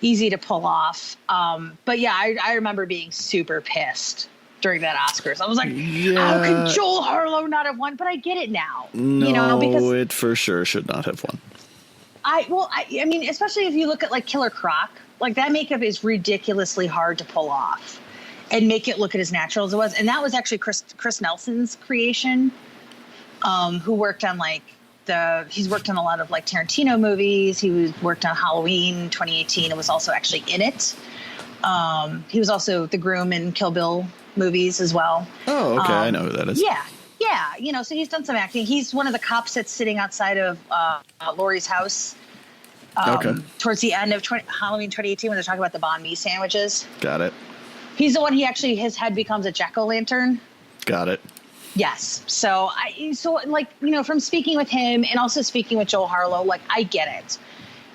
easy to pull off. But yeah, I remember being super pissed during that Oscars. I was how could Joel Harlow not have won? But I get it now. No, because it for sure should not have won. I mean, especially if you look at Killer Croc, that makeup is ridiculously hard to pull off and make it look as natural as it was. And that was actually Chris Nelson's creation, who worked on he's worked on a lot of Tarantino movies. He worked on Halloween 2018 and was also actually in it. He was also the groom in Kill Bill movies as well. Oh, okay. I know who that is. Yeah. So he's done some acting. He's one of the cops that's sitting outside of Laurie's house towards the end of Halloween 2018 when they're talking about the banh mi sandwiches. Got it. He's the one. His head becomes a jack-o'-lantern. Got it. Yes. So from speaking with him and also speaking with Joel Harlow, I get it.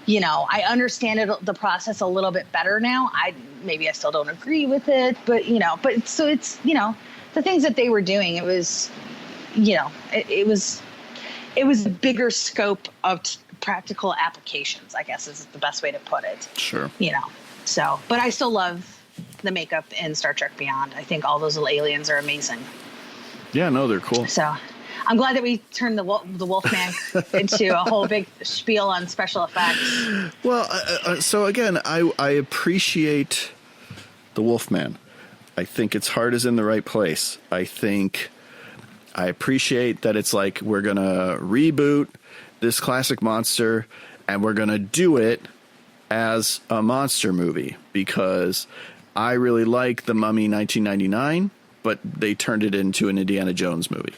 I understand the process a little bit better now. Maybe I still don't agree with it, but so it's, the things that they were doing, it was, it was a bigger scope of practical applications, I guess is the best way to put it. Sure. But I still love the makeup in Star Trek Beyond. I think all those little aliens are amazing. Yeah, no, they're cool. So I'm glad that we turned the Wolfman into a whole big spiel on special effects. Well, so again, I appreciate the Wolfman. I think its heart is in the right place. I appreciate that it's we're going to reboot this classic monster and we're going to do it as a monster movie, because I really like The Mummy 1999, but they turned it into an Indiana Jones movie.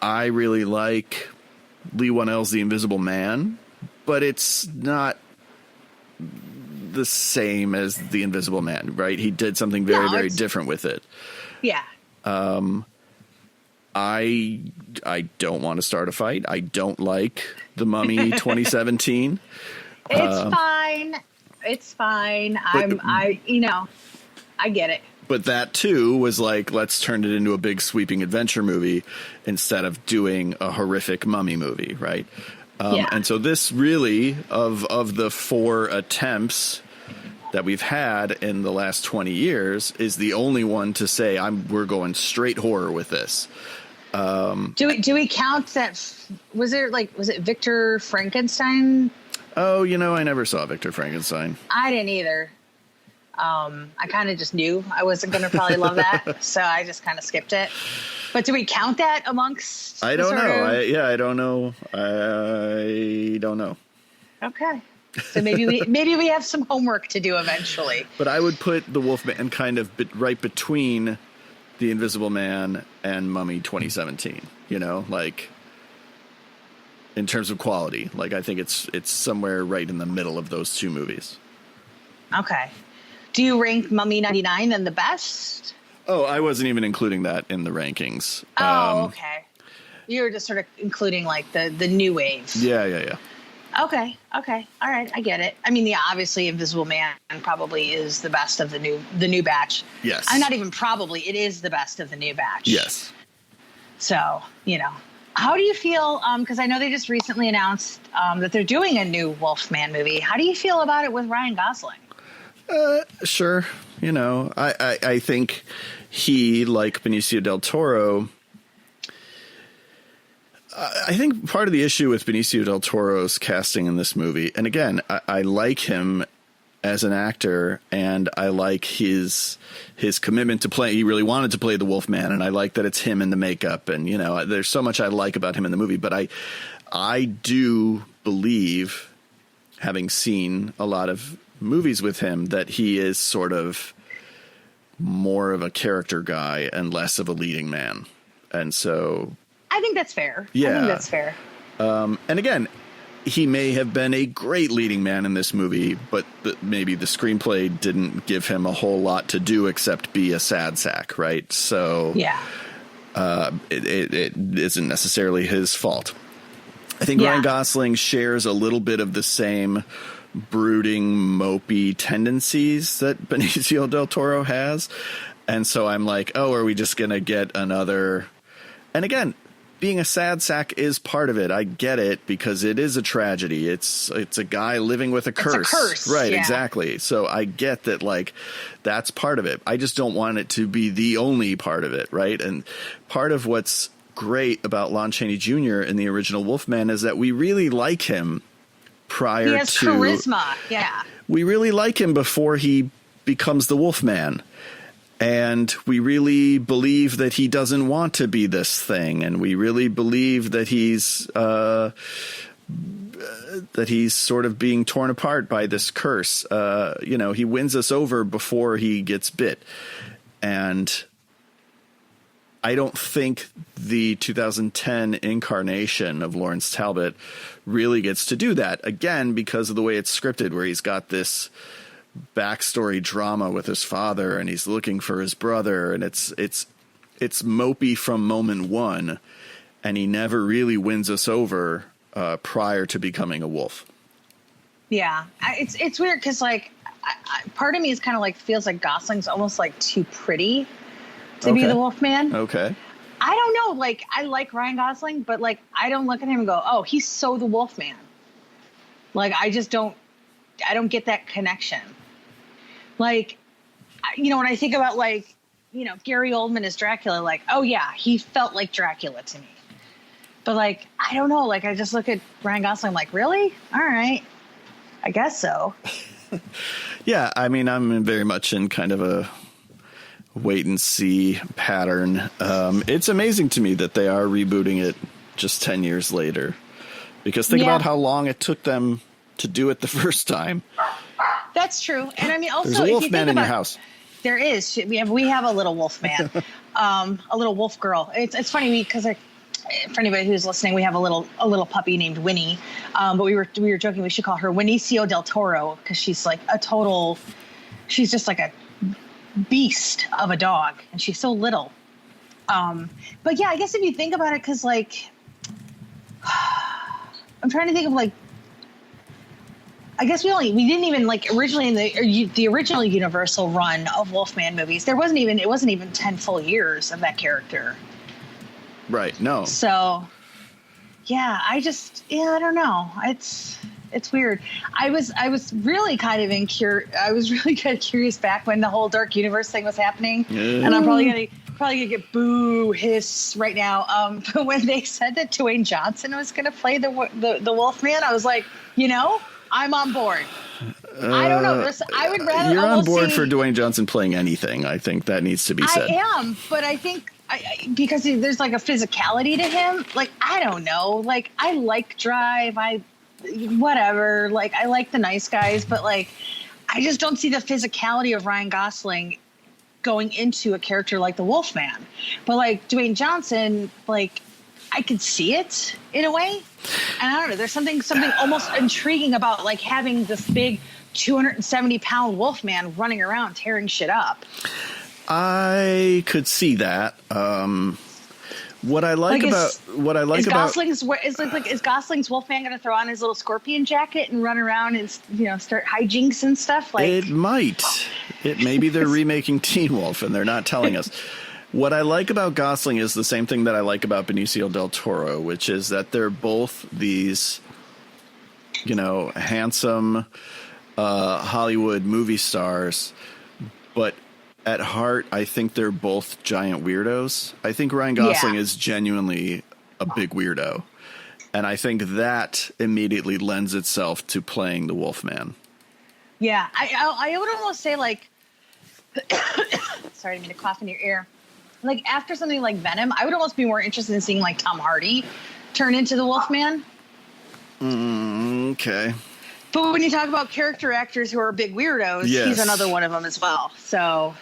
I really like Lee Whannell's The Invisible Man, but it's not the same as The Invisible Man, right? He did something very different with it. Yeah. I don't want to start a fight. I don't like The Mummy 2017. It's fine. It's fine. I get it. But that, too, was let's turn it into a big sweeping adventure movie instead of doing a horrific mummy movie, right? And so this really, of the 4 attempts that we've had in the last 20 years, is the only one to say, we're going straight horror with this. Do we count that? Was it Victor Frankenstein? Oh, I never saw Victor Frankenstein. I didn't either. I kind of just knew I wasn't going to probably love that, so I just kind of skipped it. But do we count that amongst? I don't know. I don't know. I don't know. Okay, so maybe we have some homework to do eventually. But I would put the Wolfman kind of right between The Invisible Man and Mummy 2017. In terms of quality, I think it's somewhere right in the middle of those two movies. Okay. Do you rank Mummy 99 then the best? Oh, I wasn't even including that in the rankings. Oh, okay. You were just sort of including the new wave. Yeah. Okay. All right, I get it. I mean, obviously Invisible Man probably is the best of the new batch. Yes. I'm not even probably, it is the best of the new batch. Yes. So, how do you feel? Because I know they just recently announced that they're doing a new Wolfman movie. How do you feel about it with Ryan Gosling? Sure. You know, I think he, like Benicio del Toro, I think part of the issue with Benicio del Toro's casting in this movie, and again, I like him as an actor, and I like his commitment to play. He really wanted to play the Wolfman, and I like that it's him in the makeup, and, you know, there's so much I like about him in the movie, but I do believe, having seen a lot of movies with him, that he is sort of more of a character guy and less of a leading man. And so I think that's fair. Yeah. I think that's fair. And again, he may have been a great leading man in this movie, but maybe the screenplay didn't give him a whole lot to do except be a sad sack, right? So yeah, it isn't necessarily his fault. I think Ryan Gosling shares a little bit of the same brooding, mopey tendencies that Benicio del Toro has. And so I'm like, oh, are we just going to get another? And again, being a sad sack is part of it. I get it, because it is a tragedy. It's a guy living with a curse. It's a curse. Right, yeah. Exactly. So I get that, like, that's part of it. I just don't want it to be the only part of it, right? And part of what's great about Lon Chaney Jr. in the original Wolfman is that we really like him prior to... He has charisma, yeah. We really like him before he becomes the Wolfman. And we really believe that he doesn't want to be this thing. And we really believe that he's sort of being torn apart by this curse. You know, he wins us over before he gets bit. And I don't think the 2010 incarnation of Lawrence Talbot really gets to do that, again, because of the way it's scripted, where he's got this backstory drama with his father and he's looking for his brother, and it's mopey from moment one, and he never really wins us over prior to becoming a wolf. Yeah, it's weird because, like, part of me is kind of like, feels like Gosling's almost like too pretty to be the Wolfman. Okay. I don't know. Like, I like Ryan Gosling, but, like, I don't look at him and go, oh, he's so the Wolfman. Like, I don't get that connection. Like, you know, when I think about, like, you know, Gary Oldman as Dracula, like, oh yeah, he felt like Dracula to me. But, like, I don't know. Like, I just look at Ryan Gosling like, really? All right. I guess so. Yeah. I mean, I'm very much in kind of a wait and see pattern. It's amazing to me that they are rebooting it just 10 years later, because think about how long it took them to do it the first time. That's true. And I mean, also, there's a Wolfman in your house. There is. We have a little Wolfman, a little wolf girl. It's funny because for anybody who's listening, we have a little puppy named Winnie. But we were joking, we should call her Benicio del Toro, because she's like she's just like a beast of a dog, and she's so little. But yeah, I guess if you think about it, because, like, I'm trying to think of, like, I guess we didn't even, like, originally in the original Universal run of Wolfman movies, it wasn't even 10 full years of that character. Right. No. So yeah, I don't know. It's weird. I was really kind of curious back when the whole Dark Universe thing was happening, and I'm probably gonna get boo hiss right now. But when they said that Dwayne Johnson was gonna play the Wolfman, I was like, you know, I'm on board. I don't know. I would rather. You're on board for Dwayne Johnson playing anything. I think that needs to be said. I am, but I think because there's like a physicality to him. Like, I don't know. Like, I like Drive. Whatever. Like, I like The Nice Guys, but, like, I just don't see the physicality of Ryan Gosling going into a character like the Wolfman. But, like, Dwayne Johnson, like, I could see it in a way. And I don't know, there's something almost intriguing about, like, having this big 270-pound Wolfman running around tearing shit up. I could see that. What I like about Gosling's Wolfman going to throw on his little scorpion jacket and run around and, you know, start hijinks and stuff? Like, it might. Maybe they're remaking Teen Wolf and they're not telling us. What I like about Gosling is the same thing that I like about Benicio del Toro, which is that they're both these, you know, handsome, Hollywood movie stars, but at heart, I think they're both giant weirdos. I think Ryan Gosling is genuinely a big weirdo. And I think that immediately lends itself to playing the Wolfman. Yeah, I would almost say, like, sorry, I didn't mean to cough in your ear. Like, after something like Venom, I would almost be more interested in seeing, like, Tom Hardy turn into the Wolfman. Okay. But when you talk about character actors who are big weirdos, he's another one of them as well. So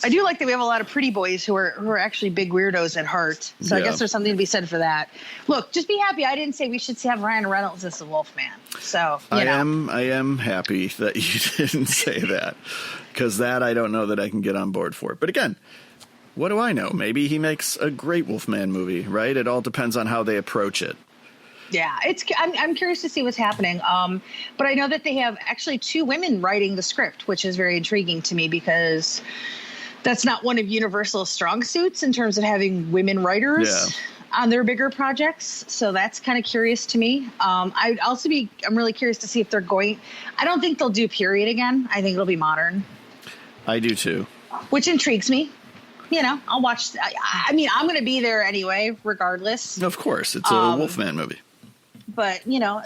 I do like that we have a lot of pretty boys who are actually big weirdos at heart. So I guess there's something to be said for that. Look, just be happy. I didn't say we should have Ryan Reynolds as the Wolfman. So I am happy that you didn't say that, because that I don't know that I can get on board for. But again, what do I know? Maybe he makes a great Wolfman movie, right? It all depends on how they approach it. Yeah, I'm curious to see what's happening. But I know that they have actually 2 women writing the script, which is very intriguing to me because that's not one of Universal's strong suits in terms of having women writers on their bigger projects. So that's kind of curious to me. I'm really curious to see if they're going. I don't think they'll do period again. I think it'll be modern. I do too. Which intrigues me. You know, I'll watch. I mean, I'm going to be there anyway, regardless. Of course, it's a Wolfman movie. But, you know,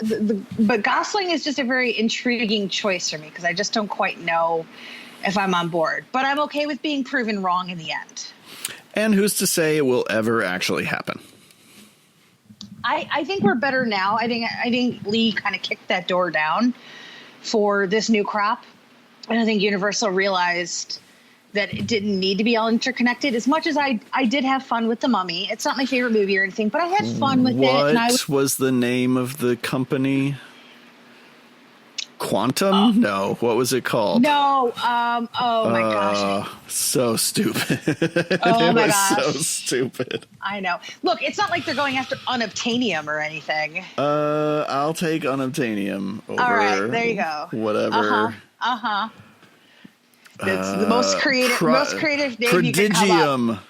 but Gosling is just a very intriguing choice for me because I just don't quite know if I'm on board. But I'm okay with being proven wrong in the end. And who's to say it will ever actually happen? I think we're better now. I think Lee kind of kicked that door down for this new crop. And I think Universal realized that it didn't need to be all interconnected. As much as I did have fun with The Mummy. It's not my favorite movie or anything, but I had fun with it. What was the name of the company? Quantum? No. What was it called? No. Oh, my gosh. So stupid. Oh, my gosh. So stupid. I know. Look, it's not like they're going after unobtainium or anything. I'll take unobtainium over. All right. There you go. Whatever. Uh-huh. It's the most creative name you can come up.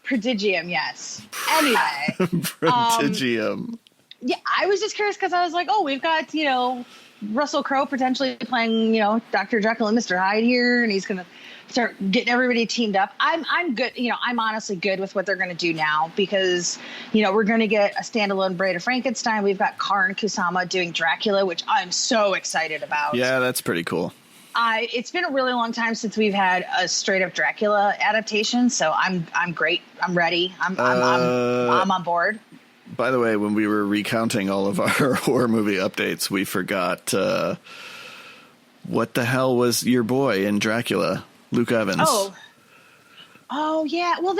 Prodigium, yes. Anyway. Prodigium. Yeah, I was just curious because I was like, oh, we've got, you know, Russell Crowe potentially playing, you know, Dr. Jekyll and Mr. Hyde here, and he's going to start getting everybody teamed up. I'm good. You know, I'm honestly good with what they're going to do now because, you know, we're going to get a standalone Bride of Frankenstein. We've got Karyn Kusama doing Dracula, which I'm so excited about. Yeah, that's pretty cool. It's been a really long time since we've had a straight up Dracula adaptation, so I'm great. I'm ready. I'm on board. By the way, when we were recounting all of our horror movie updates, we forgot what the hell was your boy in Dracula, Luke Evans. Oh yeah. Well,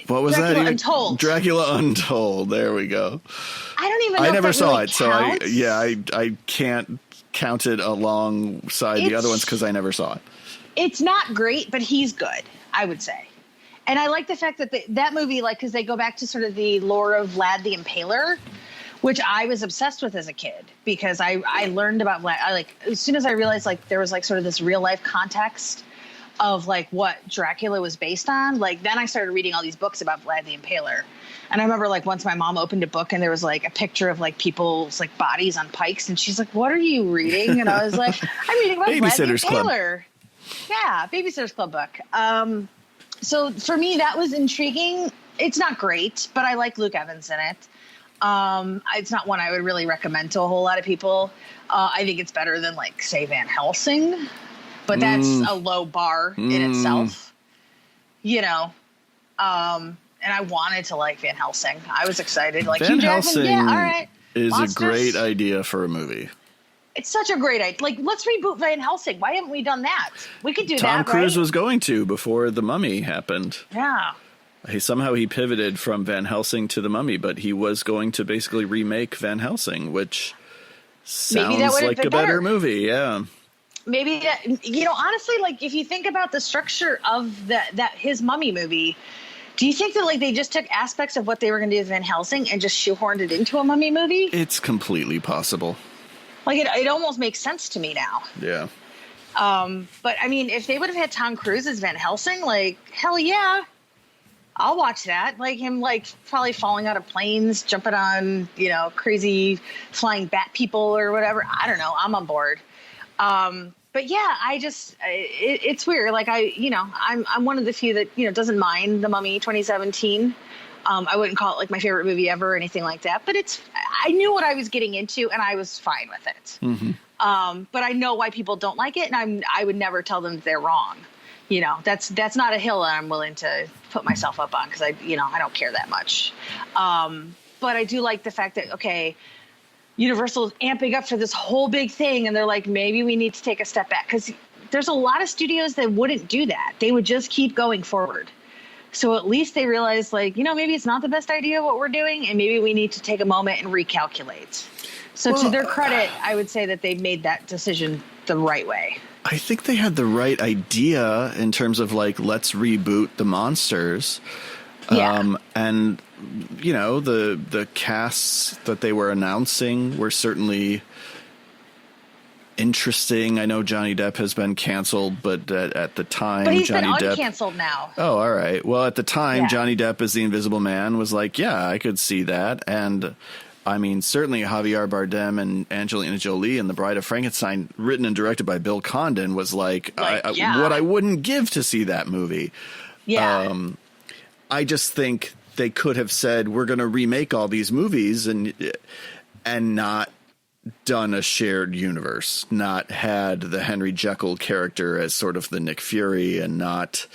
what was Dracula that? Untold. Dracula Untold. There we go. I don't even know. I never saw it, counts. So I can't count it alongside the other ones because I never saw it. It's not great, but he's good, I would say. And I like the fact that that movie, like, because they go back to sort of the lore of Vlad the Impaler, which I was obsessed with as a kid because I learned about Vlad. As soon as I realized, like, there was, like, sort of this real life context of, like, what Dracula was based on, like, then I started reading all these books about Vlad the Impaler. And I remember, like, once my mom opened a book and there was, like, a picture of, like, people's, like, bodies on pikes. And she's like, what are you reading? And I was like, I'm reading about Vlad the Impaler. Yeah, Babysitter's Club book. So for me, that was intriguing. It's not great, but I like Luke Evans in it. It's not one I would really recommend to a whole lot of people. I think it's better than, like, say, Van Helsing. But that's a low bar in itself. You know. And I wanted to like Van Helsing. I was excited. Like, Van Helsing, yeah, all right. Is Monsters. A great idea for a movie. It's such a great idea. Like, let's reboot Van Helsing. Why haven't we done that? We could do that, right? Tom Cruise was going to before The Mummy happened. Yeah. Somehow he pivoted from Van Helsing to The Mummy, but he was going to basically remake Van Helsing, which sounds like a better movie. Yeah. Maybe that, you know, honestly, like, if you think about the structure of that his Mummy movie, do you think that, like, they just took aspects of what they were going to do with Van Helsing and just shoehorned it into a Mummy movie? It's completely possible. Like, it almost makes sense to me now. Yeah. But, I mean, if they would have had Tom Cruise as Van Helsing, like, hell yeah. I'll watch that. Like, him, like, probably falling out of planes, jumping on, you know, crazy flying bat people or whatever. I don't know. I'm on board. But yeah, it's weird. Like I'm one of the few that, doesn't mind The Mummy 2017. I wouldn't call it like my favorite movie ever or anything like that, but I knew what I was getting into and I was fine with it. Mm-hmm. But I know why people don't like it, and I would never tell them they're wrong. That's not a hill that I'm willing to put myself up on, because I don't care that much. But I do like the fact that, okay, Universal is amping up for this whole big thing, and they're like, maybe we need to take a step back, because there's a lot of studios that wouldn't do that. They would just keep going forward. So at least they realize, like, maybe it's not the best idea what we're doing, and maybe we need to take a moment and recalculate. So to their credit, I would say that they made that decision the right way. I think they had the right idea in terms of, like, let's reboot the monsters. Yeah. And, the casts that they were announcing were certainly interesting. I know Johnny Depp has been canceled, but at the time, but he's Johnny been Depp uncanceled now. Oh, all right. Well, at the time, Yeah. Johnny Depp as the Invisible Man was like, yeah, I could see that. And I mean, certainly Javier Bardem and Angelina Jolie and The Bride of Frankenstein, written and directed by Bill Condon, was like what I wouldn't give to see that movie. Yeah. I just think they could have said, we're going to remake all these movies and not done a shared universe, not had the Henry Jekyll character as sort of the Nick Fury, and not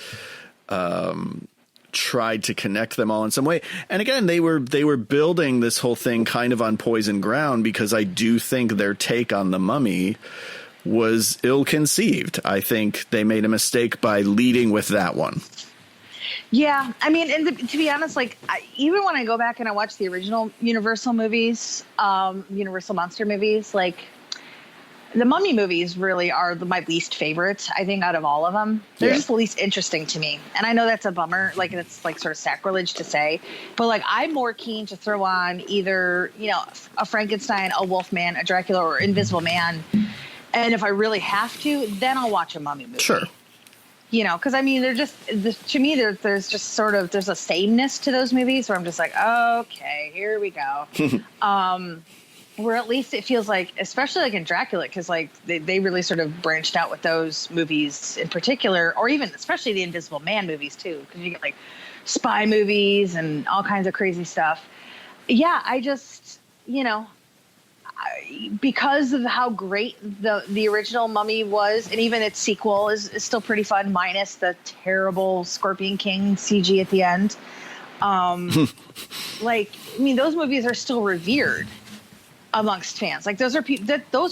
tried to connect them all in some way. And again, they were building this whole thing kind of on poison ground, because I do think their take on The Mummy was ill-conceived. I think they made a mistake by leading with that one. Yeah, I mean, and to be honest, like, even when I go back and I watch the original Universal movies, Universal monster movies, like, the Mummy movies really are my least favorite, I think, out of all of them. They're just the least interesting to me. And I know that's a bummer, like, it's like sort of sacrilege to say, but like, I'm more keen to throw on either, a Frankenstein, a Wolfman, a Dracula, or Invisible Man. And if I really have to, then I'll watch a Mummy movie. Sure. Because I mean, they're just, to me, there's just sort of, there's a sameness to those movies where I'm just like, okay, here we go. Where at least it feels like, especially like in Dracula, because like they really sort of branched out with those movies in particular, or even especially the Invisible Man movies too, because you get like spy movies and all kinds of crazy stuff. Yeah, I just, because of how great the original Mummy was, and even its sequel is still pretty fun, minus the terrible Scorpion King CG at the end. Like, I mean, those movies are still revered amongst fans. Like, those are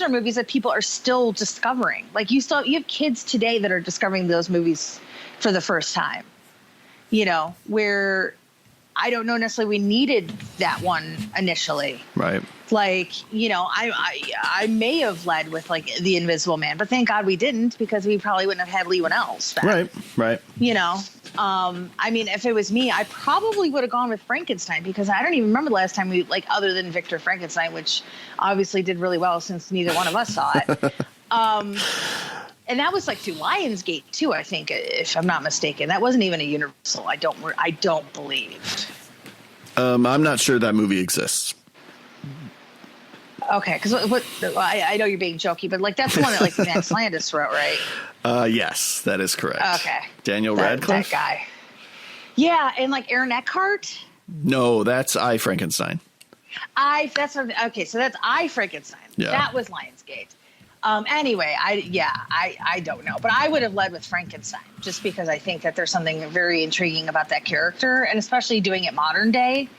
movies that people are still discovering. Like, you have kids today that are discovering those movies for the first time. Where I don't know necessarily we needed that one initially. Right. Like, I may have led with like The Invisible Man, but thank God we didn't, because we probably wouldn't have had Lee Winnell's back. Right. I mean, if it was me, I probably would have gone with Frankenstein, because I don't even remember the last time we, like, other than Victor Frankenstein, which obviously did really well since neither one of us saw it. And that was like through Lionsgate too, I think, if I'm not mistaken. That wasn't even a Universal. I don't believe. I'm not sure that movie exists. Okay, because I know you're being jokey, but like that's the one that like Max Landis wrote, right? Yes, that is correct. Okay, Daniel Radcliffe, that guy. Yeah, and like Aaron Eckhart. No, that's I, Frankenstein. Okay, so that's I, Frankenstein. Yeah. That was Lionsgate. Anyway, I don't know, but I would have led with Frankenstein, just because I think that there's something very intriguing about that character, and especially doing it modern day.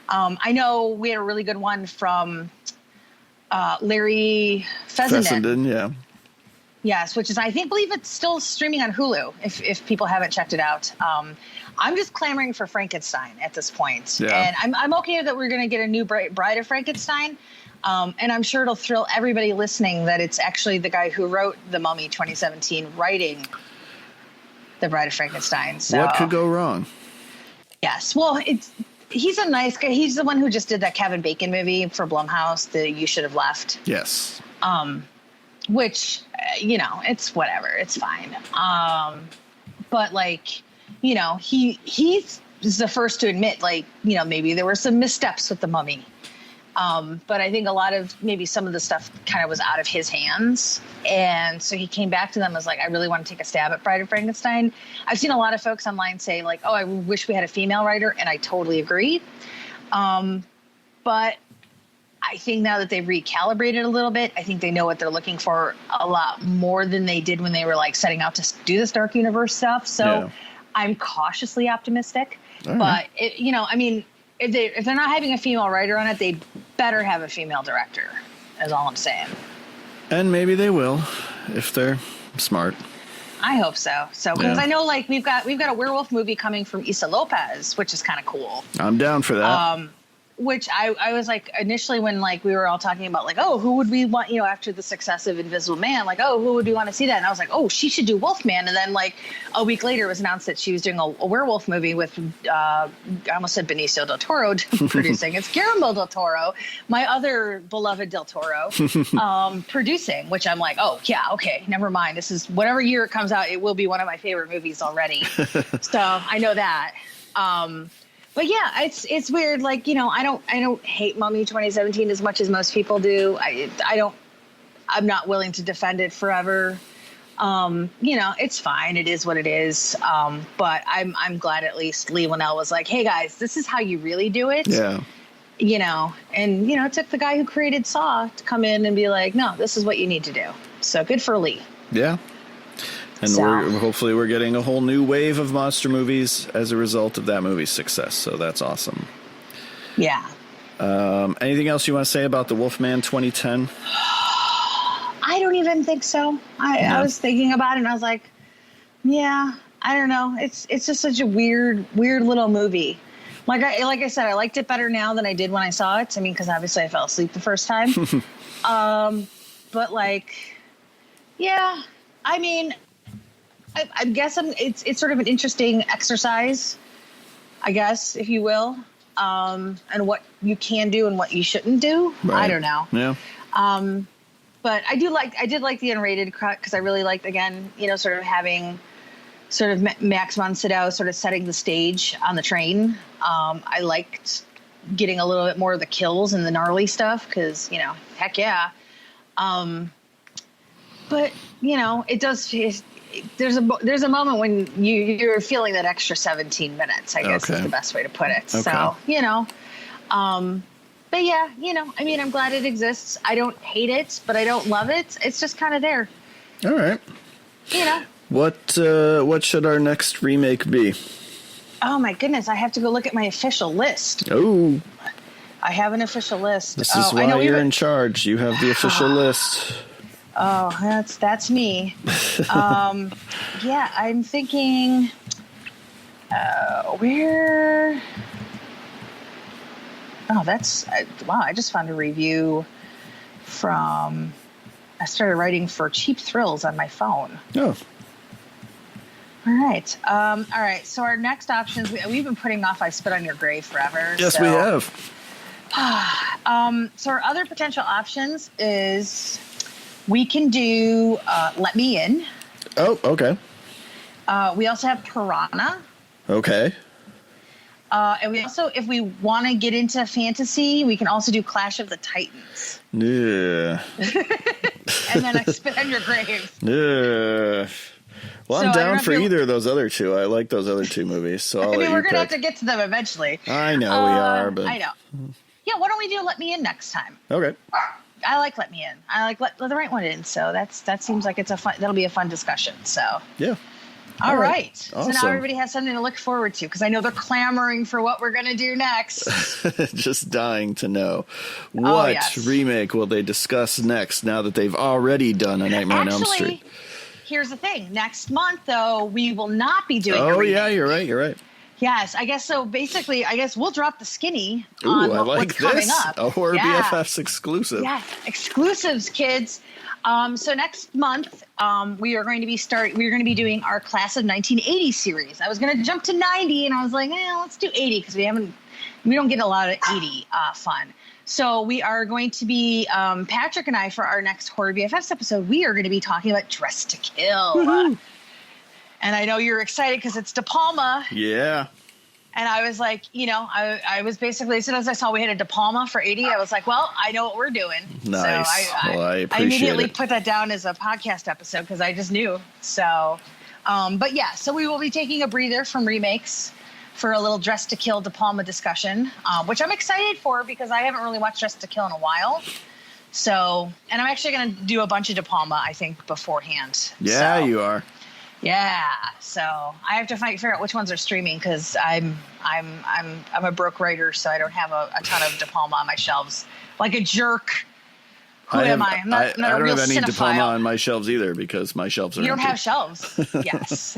I know we had a really good one from Larry Fessenden. Yeah. Yes, which is, I believe it's still streaming on Hulu if people haven't checked it out. I'm just clamoring for Frankenstein at this point. Yeah. And I'm okay that we're going to get a new Bride of Frankenstein. And I'm sure it'll thrill everybody listening that it's actually the guy who wrote The Mummy 2017 writing The Bride of Frankenstein. So, what could go wrong? Yes. Well, he's a nice guy. He's the one who just did that Kevin Bacon movie for Blumhouse, the You Should Have Left. Yes. Which, it's whatever. It's fine. But like, he's the first to admit, like, maybe there were some missteps with The Mummy. But I think a lot of maybe some of the stuff kind of was out of his hands. And so he came back to them and was like, I really want to take a stab at Bride of Frankenstein. I've seen a lot of folks online say like, oh, I wish we had a female writer. And I totally agree. But I think now that they've recalibrated a little bit, I think they know what they're looking for a lot more than they did when they were like setting out to do this dark universe stuff. So I'm cautiously optimistic. But, if they're not having a female writer on it, they better have a female director, is all I'm saying. And maybe they will, if they're smart. I hope so. Because I know, like, we've got a werewolf movie coming from Issa Lopez, which is kind of cool. I'm down for that. Which I was like, initially when like we were all talking about like, oh, who would we want, after the success of Invisible Man, like, oh, who would we want to see that? And I was like, oh, she should do Wolfman. And then like a week later it was announced that she was doing a werewolf movie with, I almost said Benicio del Toro producing. It's Guillermo del Toro, my other beloved del Toro, producing, which I'm like, oh yeah, okay, never mind. This is whatever year it comes out, it will be one of my favorite movies already. So I know that. But yeah, it's weird. Like, I don't hate Mummy 2017 as much as most people do. I'm not willing to defend it forever. It's fine. It is what it is. But I'm glad at least Lee Winnell was like, hey guys, this is how you really do it. Yeah. It took the guy who created Saw to come in and be like, no, this is what you need to do. So good for Lee. Yeah. And hopefully we're getting a whole new wave of monster movies as a result of that movie's success. So that's awesome. Yeah. Anything else you want to say about the Wolfman 2010? I don't even think so. I was thinking about it and I was like, yeah, I don't know. It's just such a weird little movie. Like I said, I liked it better now than I did when I saw it. I mean, because obviously I fell asleep the first time. But like, yeah, I mean, I guess it's sort of an interesting exercise, I guess, if you will, and what you can do and what you shouldn't do. Right. I don't know. Yeah. But I did like the unrated cut because I really liked, again, sort of having sort of Max von Sydow sort of setting the stage on the train. I liked getting a little bit more of the kills and the gnarly stuff because, heck yeah. But, it does. There's a moment when you're feeling that extra 17 minutes, I guess is the best way to put it. Okay. So, but yeah, I mean, I'm glad it exists. I don't hate it, but I don't love it. It's just kind of there. All right. What should our next remake be? Oh my goodness. I have to go look at my official list. Oh, I have an official list. This is why you're in charge. You have the official list. Oh, that's me. Yeah, I'm thinking where. Oh, wow. I just found a review from. I started writing for Cheap Thrills on my phone. Oh. All right. All right. So our next options, we've been putting off I Spit on Your Grave forever. Yes, we have. So our other potential options is. We can do Let Me In. Oh, okay. We also have Piranha. Okay. And we also, if we want to get into fantasy, we can also do Clash of the Titans. Yeah. And then I Spit on Your Grave. Yeah. Well, I'm down for either of those other two. I like those other two movies. So we're going to have to get to them eventually. I know we are, but I know. Yeah, why don't we do Let Me In next time? Okay. I like Let Me In. I like Let the Right One In. So that seems like that'll be a fun discussion. So yeah. All right. Awesome. So now everybody has something to look forward to because I know they're clamoring for what we're going to do next. Just dying to know what remake will they discuss next now that they've already done A Nightmare on Elm Street. Here's the thing. Next month, though, we will not be doing a remake. Oh, yeah, you're right. Yes, I guess so. Basically, I guess we'll drop the skinny on what's coming up. A Horror BFFs exclusive. Yeah, exclusives, kids. So next month, we are going to be doing our Class of 1980 series. I was going to jump to 90, and I was like, let's do 80 because we don't get a lot of 80 fun. So we are going to be Patrick and I for our next Horror BFFs episode. We are going to be talking about Dress to Kill. And I know you're excited because it's De Palma. Yeah. And I was like, I was basically, as soon as I saw we had a De Palma for 80, I was like, well, I know what we're doing. Nice. So I appreciate I immediately it. put that down as a podcast episode because I just knew. So, but yeah, so we will be taking a breather from remakes for a little Dress to Kill De Palma discussion, which I'm excited for because I haven't really watched Dress to Kill in a while. So, and I'm actually going to do a bunch of De Palma, I think, beforehand. Yeah, so, you are. Yeah, so I have to figure out which ones are streaming because I'm a broke writer, so I don't have a ton of De Palma on my shelves. Like a jerk. Who am I? I'm not I a don't real have any cinephile. De Palma on my shelves either because my shelves are You don't empty. have shelves. Yes.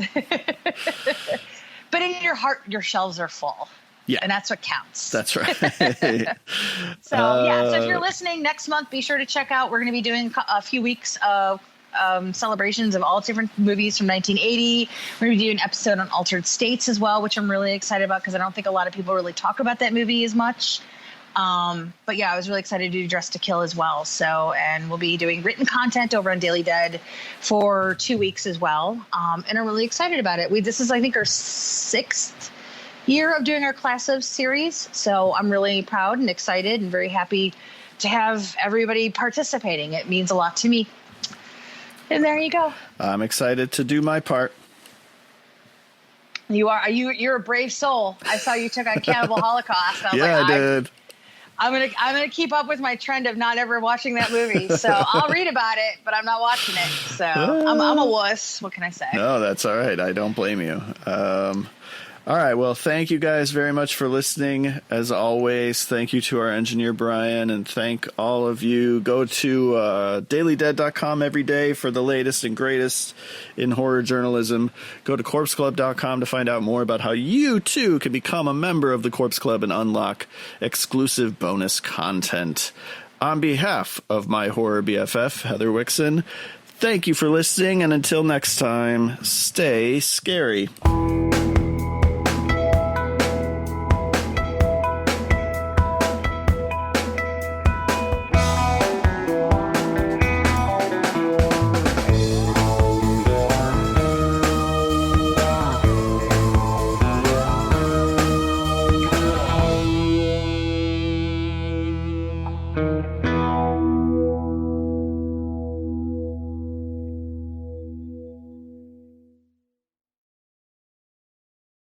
But in your heart, your shelves are full. Yeah. And that's what counts. That's right. So if you're listening next month, be sure to check out. We're going to be doing a few weeks of celebrations of all different movies from 1980. We're going to do an episode on Altered States as well, which I'm really excited about because I don't think a lot of people really talk about that movie as much. But yeah, I was really excited to do Dress to Kill as well. So, and we'll be doing written content over on Daily Dead for 2 weeks as well. And I'm really excited about it. This is, I think, our 6th year of doing our Class of series. So I'm really proud and excited and very happy to have everybody participating. It means a lot to me. And there you go. I'm excited to do my part. You're a brave soul. I saw you took on Cannibal Holocaust. I did. I'm gonna keep up with my trend of not ever watching that movie. So I'll read about it, but I'm not watching it. So I'm a wuss. What can I say? No, that's all right. I don't blame you. All right. Well, thank you guys very much for listening. As always, thank you to our engineer, Brian, and thank all of you. Go to dailydead.com every day for the latest and greatest in horror journalism. Go to corpseclub.com to find out more about how you, too, can become a member of the Corpse Club and unlock exclusive bonus content. On behalf of my horror BFF, Heather Wixson, thank you for listening, and until next time, stay scary.